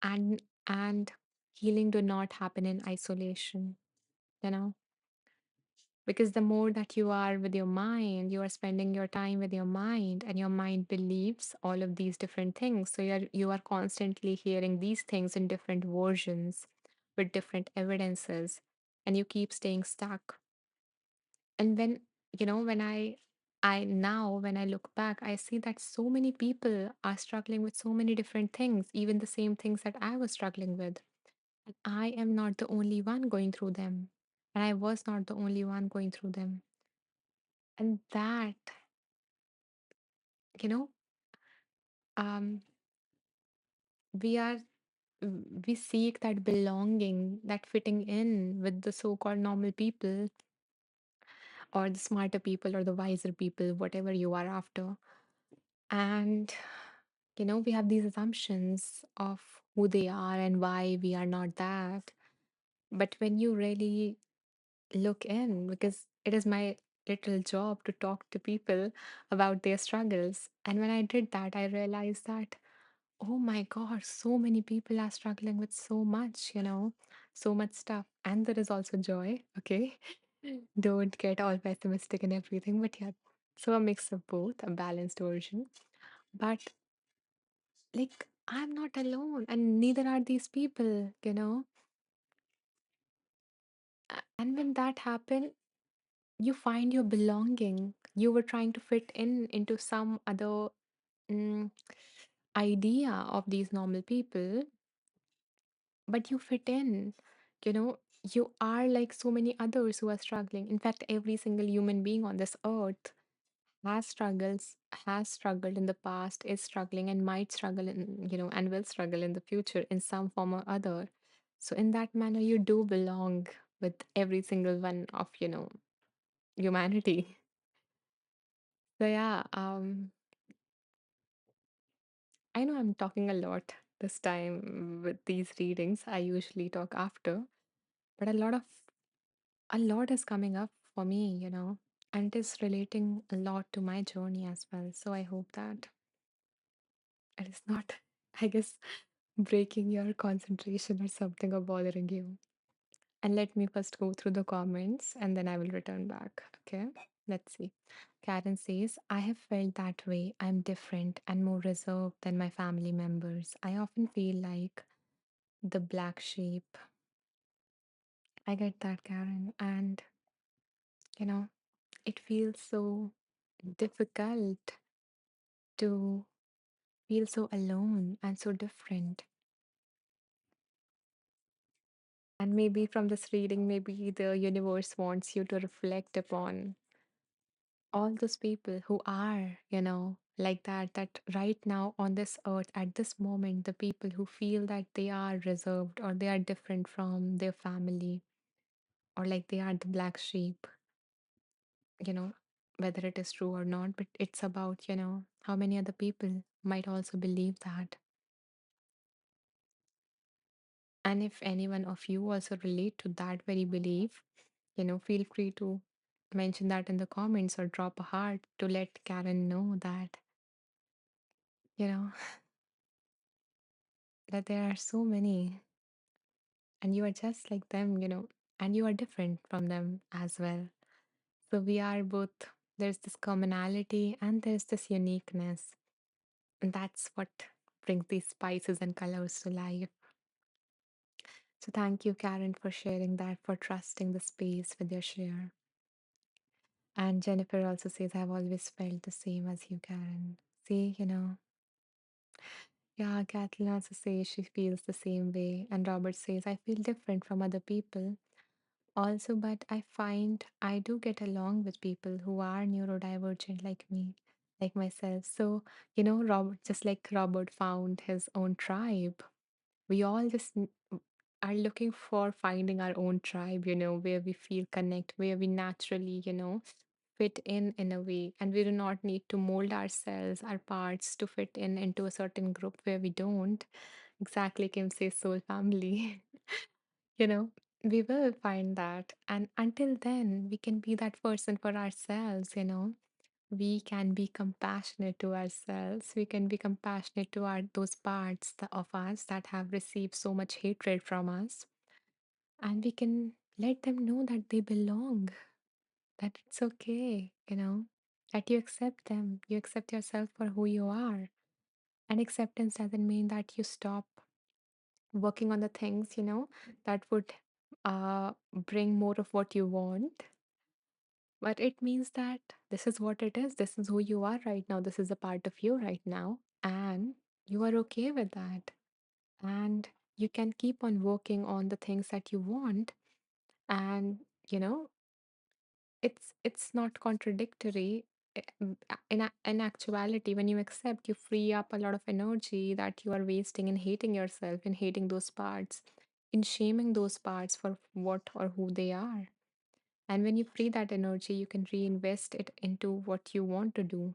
Speaker 1: And healing do not happen in isolation, you know because the more that you are with your mind, you are spending your time with your mind, and your mind believes all of these different things, so you are constantly hearing these things in different versions with different evidences, and you keep staying stuck. And when I look back, I see that so many people are struggling with so many different things, even the same things that I was struggling with. And I am not the only one going through them, and I was not the only one going through them. And that, you know um we are we seek that belonging, that fitting in with the so-called normal people, or the smarter people, or the wiser people, whatever you are after. And we have these assumptions of who they are and why we are not that. But when you really look in, because it is my little job to talk to people about their struggles, and when I did that, I realized that, oh my God, so many people are struggling with so much, so much stuff. And there is also joy, okay? Don't get all pessimistic and everything, but yeah, so a mix of both, a balanced version. But like, I'm not alone, and neither are these people. And when that happened, you find your belonging. You were trying to fit in into some other mm, idea of these normal people, but you fit in. you are like so many others who are struggling. In fact, every single human being on this earth has struggled in the past, is struggling, and might struggle in, and will struggle in the future in some form or other. So in that manner, you do belong with every single one of, humanity. So yeah, I know I'm talking a lot this time with these readings. I usually talk after, but a lot is coming up for me, and it is relating a lot to my journey as well. So I hope that it is not, I guess, breaking your concentration or something or bothering you. And let me first go through the comments and then I will return back. Okay, let's see. Karen says, I have felt that way. I'm different and more reserved than my family members. I often feel like the black sheep. I get that, Karen. And, you know, it feels so difficult to feel so alone and so different. And maybe from this reading, maybe the universe wants you to reflect upon all those people who are, like that right now on this earth, at this moment, the people who feel that they are reserved or they are different from their family or like they are the black sheep, you know, whether it is true or not, but it's about, how many other people might also believe that. And if anyone of you also relate to that very belief, feel free to mention that in the comments or drop a heart to let Karen know that, you know, that there are so many and you are just like them, and you are different from them as well. So we are both, there's this commonality and there's this uniqueness. And that's what brings these spices and colors to life. So thank you, Karen, for sharing that, for trusting the space with your share. And Jennifer also says, I've always felt the same as you, Karen. See, yeah, Kathleen also says she feels the same way. And Robert says, I feel different from other people also, but I find I do get along with people who are neurodivergent like me, like myself. So, Robert, just like Robert found his own tribe, we all just are looking for finding our own tribe, where we feel connect, where we naturally, fit in a way, and we do not need to mold ourselves, our parts to fit in into a certain group where we don't. Exactly, Kim says soul family. you know, we will find that, and until then, we can be that person for ourselves. We can be compassionate to ourselves. We can be compassionate to those parts of us that have received so much hatred from us. And we can let them know that they belong, that it's okay, that you accept them. You accept yourself for who you are. And acceptance doesn't mean that you stop working on the things, that would bring more of what you want. But it means that this is what it is. This is who you are right now. This is a part of you right now. And you are okay with that. And you can keep on working on the things that you want. And, you know, it's not contradictory. In actuality, when you accept, you free up a lot of energy that you are wasting in hating yourself, in hating those parts, in shaming those parts for what or who they are. And when you free that energy, you can reinvest it into what you want to do.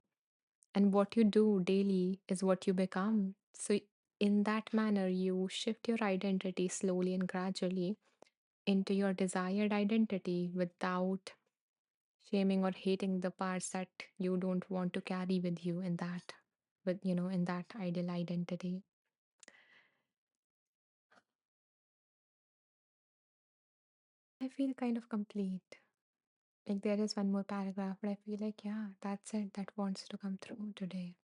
Speaker 1: And what you do daily is what you become. So, in that manner, you shift your identity slowly and gradually into your desired identity without shaming or hating the parts that you don't want to carry with you in that, in that ideal identity. I feel kind of complete. Like there is one more paragraph, but I feel like, yeah, that's it. That wants to come through today.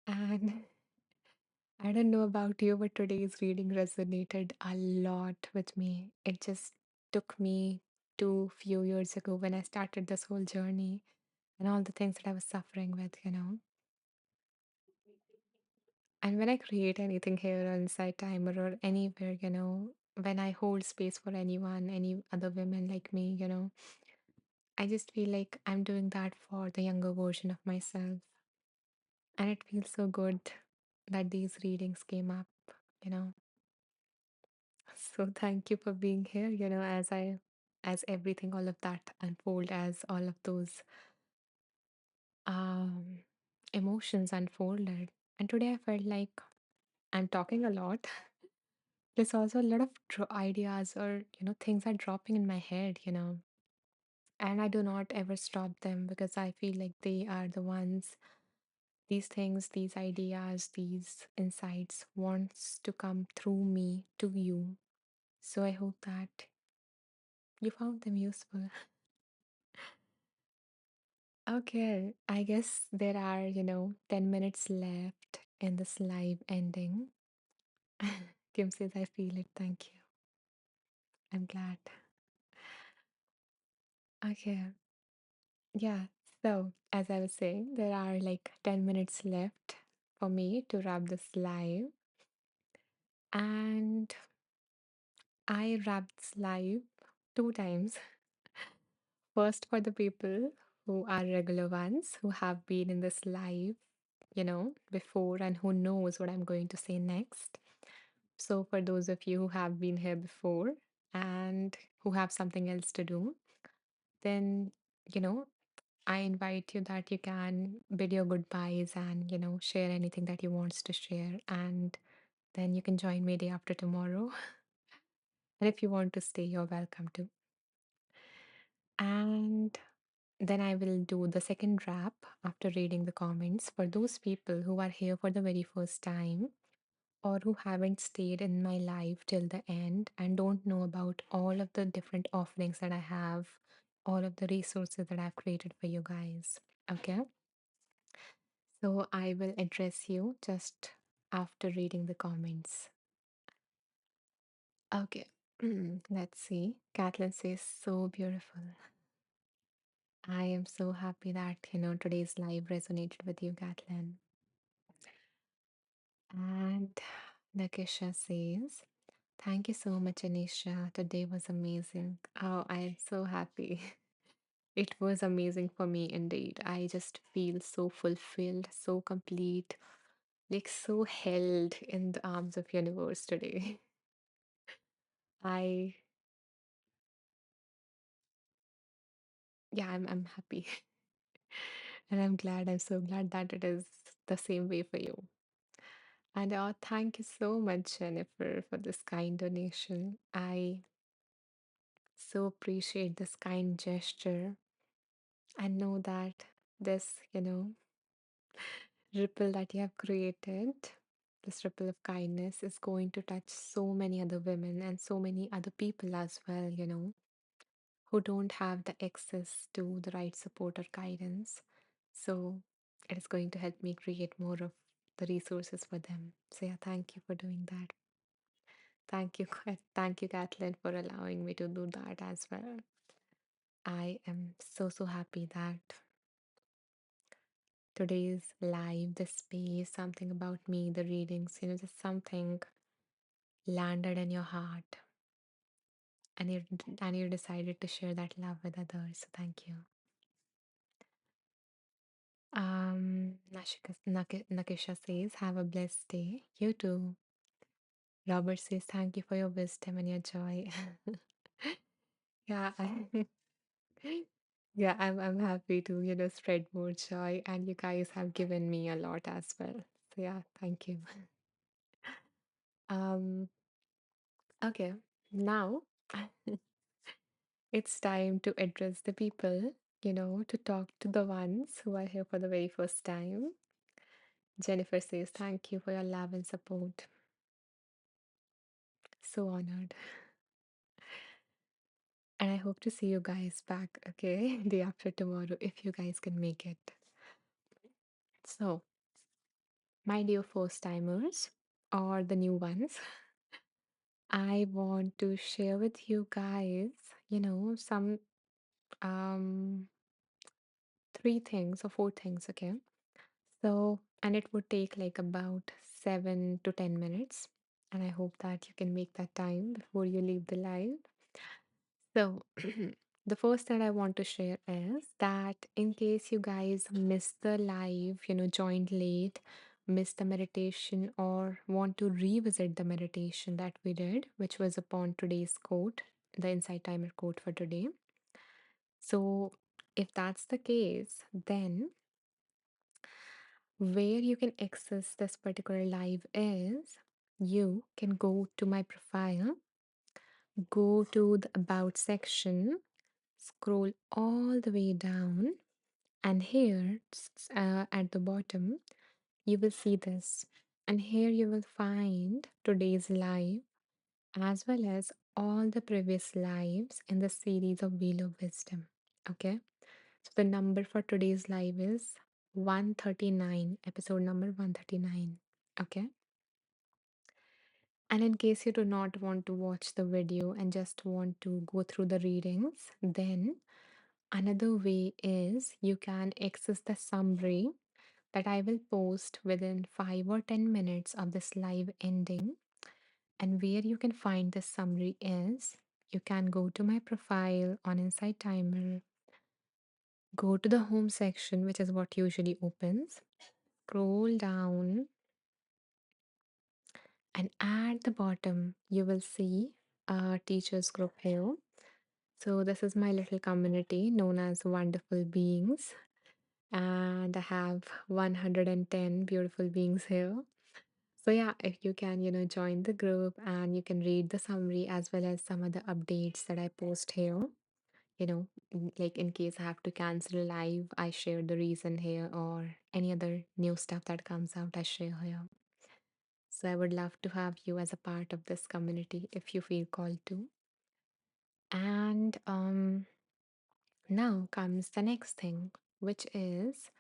Speaker 1: And I don't know about you, but today's reading resonated a lot with me. It just took me to few years ago when I started this whole journey and all the things that I was suffering with. And when I create anything here on Inside Timer or anywhere, when I hold space for anyone, any other women like me, I just feel like I'm doing that for the younger version of myself. And it feels so good that these readings came up, you know. So thank you for being here, as everything, all of that unfold, as all of those um emotions unfolded. And today I felt like I'm talking a lot. There's also a lot of ideas or, things are dropping in my head, and I do not ever stop them because I feel like they are the ones, these things, these ideas, these insights wants to come through me to you. So I hope that you found them useful. Okay, I guess there are, 10 minutes left in this live ending. Kim says, I feel it. Thank you. I'm glad. Okay. Yeah. So, as I was saying, there are like 10 minutes left for me to wrap this live. And I wrapped this live two times. First, for the people who are regular ones who have been in this live, before and who knows what I'm going to say next. So, for those of you who have been here before and who have something else to do, then, you know, I invite you that you can bid your goodbyes and, share anything that you wants to share. And then you can join me day after tomorrow. And if you want to stay, you're welcome to. And then I will do the second wrap after reading the comments for those people who are here for the very first time or who haven't stayed in my life till the end and don't know about all of the different offerings that I have, all of the resources that I've created for you guys. Okay. So I will address you just after reading the comments. Okay. Let's see. Kathleen says, so beautiful. I am so happy that, today's live resonated with you, Kathleen. And Nakisha says, thank you so much, Anisha. Today was amazing. Oh, I am so happy. It was amazing for me indeed. I just feel so fulfilled, so complete, like so held in the arms of universe today. I Yeah, I'm happy. And I'm so glad that it is the same way for you. And thank you so much, Jennifer, for this kind donation. I so appreciate this kind gesture and know that this, ripple that you have created, this ripple of kindness is going to touch so many other women and so many other people as well, who don't have the access to the right support or guidance. So it is going to help me create more of the resources for them. So yeah, thank you for doing that. Thank you, thank you, Kathleen, for allowing me to do that as well. I am so happy that today's live, the space, something about me, the readings, just something landed in your heart, and you decided to share that love with others. So thank you. Nakisha says, "Have a blessed day." You too. Robert says, "Thank you for your wisdom and your joy." Yeah, yeah, I'm happy to, spread more joy, and you guys have given me a lot as well. So yeah, thank you. Um, okay, now it's time to address the people, to talk to the ones who are here for the very first time. Jennifer says, "Thank you for your love and support." So honored. And I hope to see you guys back, okay, day after tomorrow if you guys can make it. So, my dear first timers or the new ones, I want to share with you guys, some um three things or four things, okay? So, and it would take like about 7 to 10 minutes. And I hope that you can make that time before you leave the live. So, the first that I want to share is that in case you guys missed the live, joined late, missed the meditation, or want to revisit the meditation that we did, which was upon today's quote, the Insight Timer quote for today. So, if that's the case, then where you can access this particular live is you can go to my profile, go to the About section, scroll all the way down, and here at the bottom, you will see this. And here you will find today's live as well as all the previous lives in the series of Wheel of Wisdom. Okay, so the number for today's live is 139, episode number 139. Okay, and in case you do not want to watch the video and just want to go through the readings, then another way is you can access the summary that I will post within 5 or 10 minutes of this live ending. And where you can find this summary is you can go to my profile on Insight Timer, go to the home section, which is what usually opens, scroll down, and at the bottom, you will see a teachers group here. So, this is my little community known as Wonderful Beings, and I have 110 beautiful beings here. So yeah, if you can, join the group and you can read the summary as well as some other updates that I post here. Like in case I have to cancel live, I share the reason here, or any other new stuff that comes out, I share here. So I would love to have you as a part of this community if you feel called to. And now comes the next thing, which is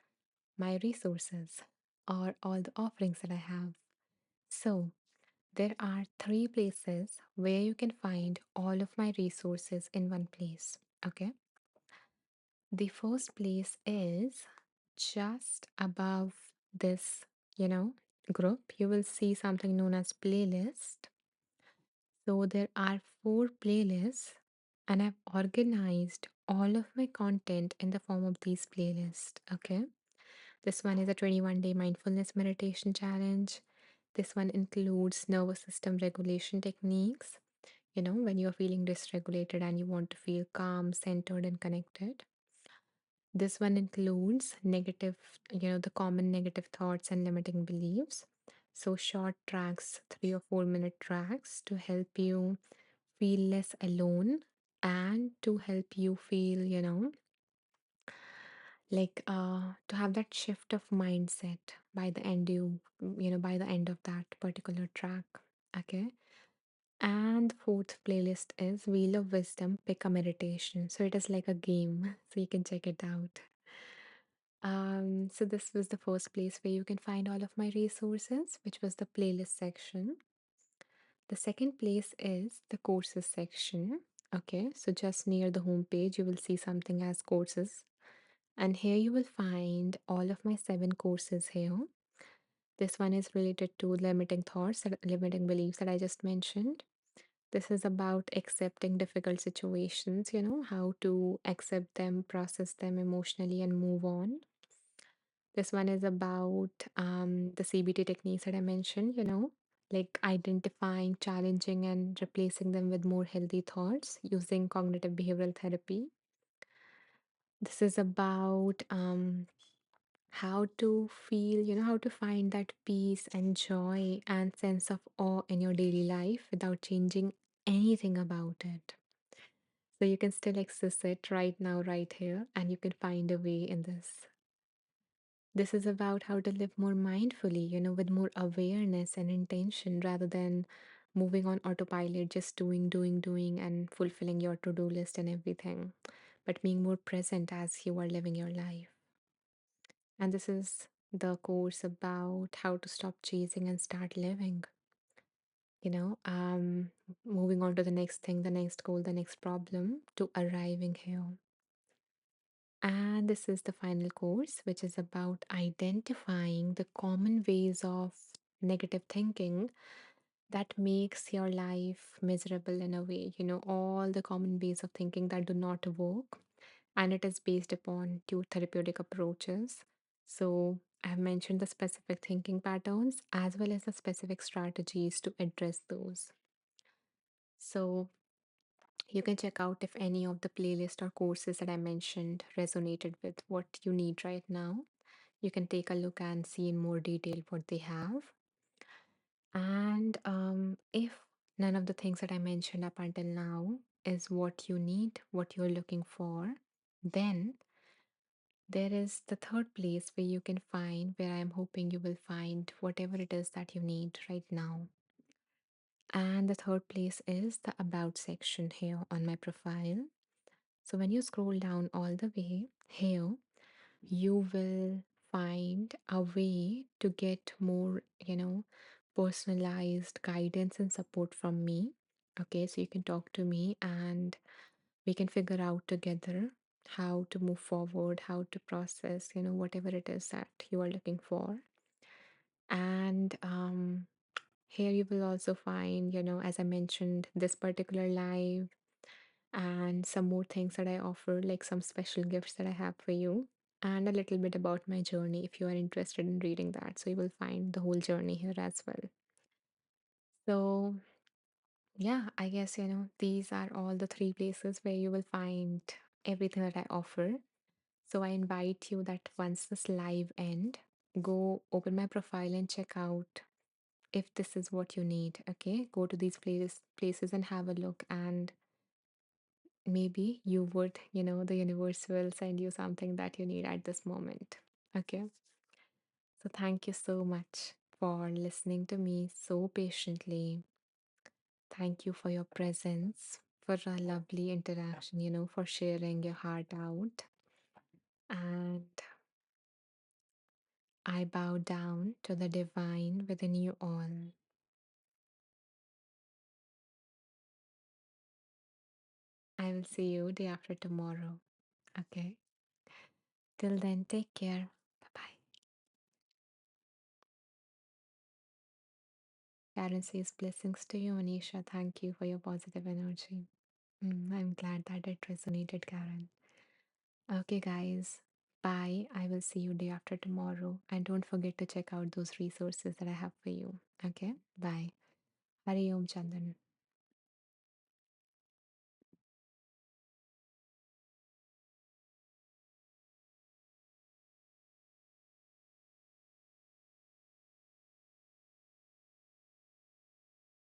Speaker 1: my resources or all the offerings that I have. So there are three places where you can find all of my resources in one place. Okay. The first place is just above this, you know, group. You will see something known as playlist. So there are four playlists, and I've organized all of my content in the form of these playlists. Okay. This one is a 21-day mindfulness meditation challenge. This one includes nervous system regulation techniques, when you're feeling dysregulated and you want to feel calm, centered, and connected. This one includes negative, the common negative thoughts and limiting beliefs. So, short tracks, 3 or 4 minute tracks to help you feel less alone and to help you feel, like to have that shift of mindset by the end by the end of that particular track. Okay. And the fourth playlist is Wheel of Wisdom Pick a Meditation. So it is like a game, so you can check it out. So this was the first place where you can find all of my resources, which was the playlist section. The second place is the courses section. Okay, so just near the home page, you will see something as courses. And here you will find all of my 7 courses here. This one is related to limiting thoughts, limiting beliefs that I just mentioned. This is about accepting difficult situations, how to accept them, process them emotionally, and move on. This one is about the CBT techniques that I mentioned, like identifying, challenging, and replacing them with more healthy thoughts using cognitive behavioral therapy. This is about how to feel, how to find that peace and joy and sense of awe in your daily life without changing anything about it. So you can still access it right now, right here, and you can find a way in this. This is about how to live more mindfully, with more awareness and intention rather than moving on autopilot, just doing, and fulfilling your to do list and everything, but being more present as you are living your life. And this is the course about how to stop chasing and start living, you know, um, moving on to the next thing, the next goal, the next problem to arriving here. And this is the final course, which is about identifying the common ways of negative thinking that makes your life miserable in a way, all the common ways of thinking that do not work. And it is based upon two therapeutic approaches. So, I've mentioned the specific thinking patterns as well as the specific strategies to address those. So, you can check out if any of the playlist or courses that I mentioned resonated with what you need right now. You can take a look and see in more detail what they have. And if none of the things that I mentioned up until now is what you need, what you're looking for, then there is the third place where you can find, where I'm hoping you will find whatever it is that you need right now. And the third place is the About section here on my profile. So when you scroll down all the way here, you will find a way to get more, personalized guidance and support from me. Okay, so you can talk to me and we can figure out together how to move forward, how to process, whatever it is that you are looking for. And here you will also find, as I mentioned, this particular live and some more things that I offer, like some special gifts that I have for you, and a little bit about my journey if you are interested in reading that. So you will find the whole journey here as well. So, yeah, I guess, these are all the three places where you will find everything that I offer. So I invite you that once this live end, go open my profile and check out if this is what you need. Okay, go to these places and have a look, and maybe you would, the universe will send you something that you need at this moment. Okay, so thank you so much for listening to me so patiently. Thank you for your presence, for a lovely interaction, for sharing your heart out. And I bow down to the divine within you all. I will see you day after tomorrow. Okay. Till then, take care. Bye bye. Karen says blessings to you, Anisha. Thank you for your positive energy. I'm glad that it resonated, Karen. Okay, guys. Bye. I will see you day after tomorrow. And don't forget to check out those resources that I have for you. Okay. Bye. Hari Om Chandan.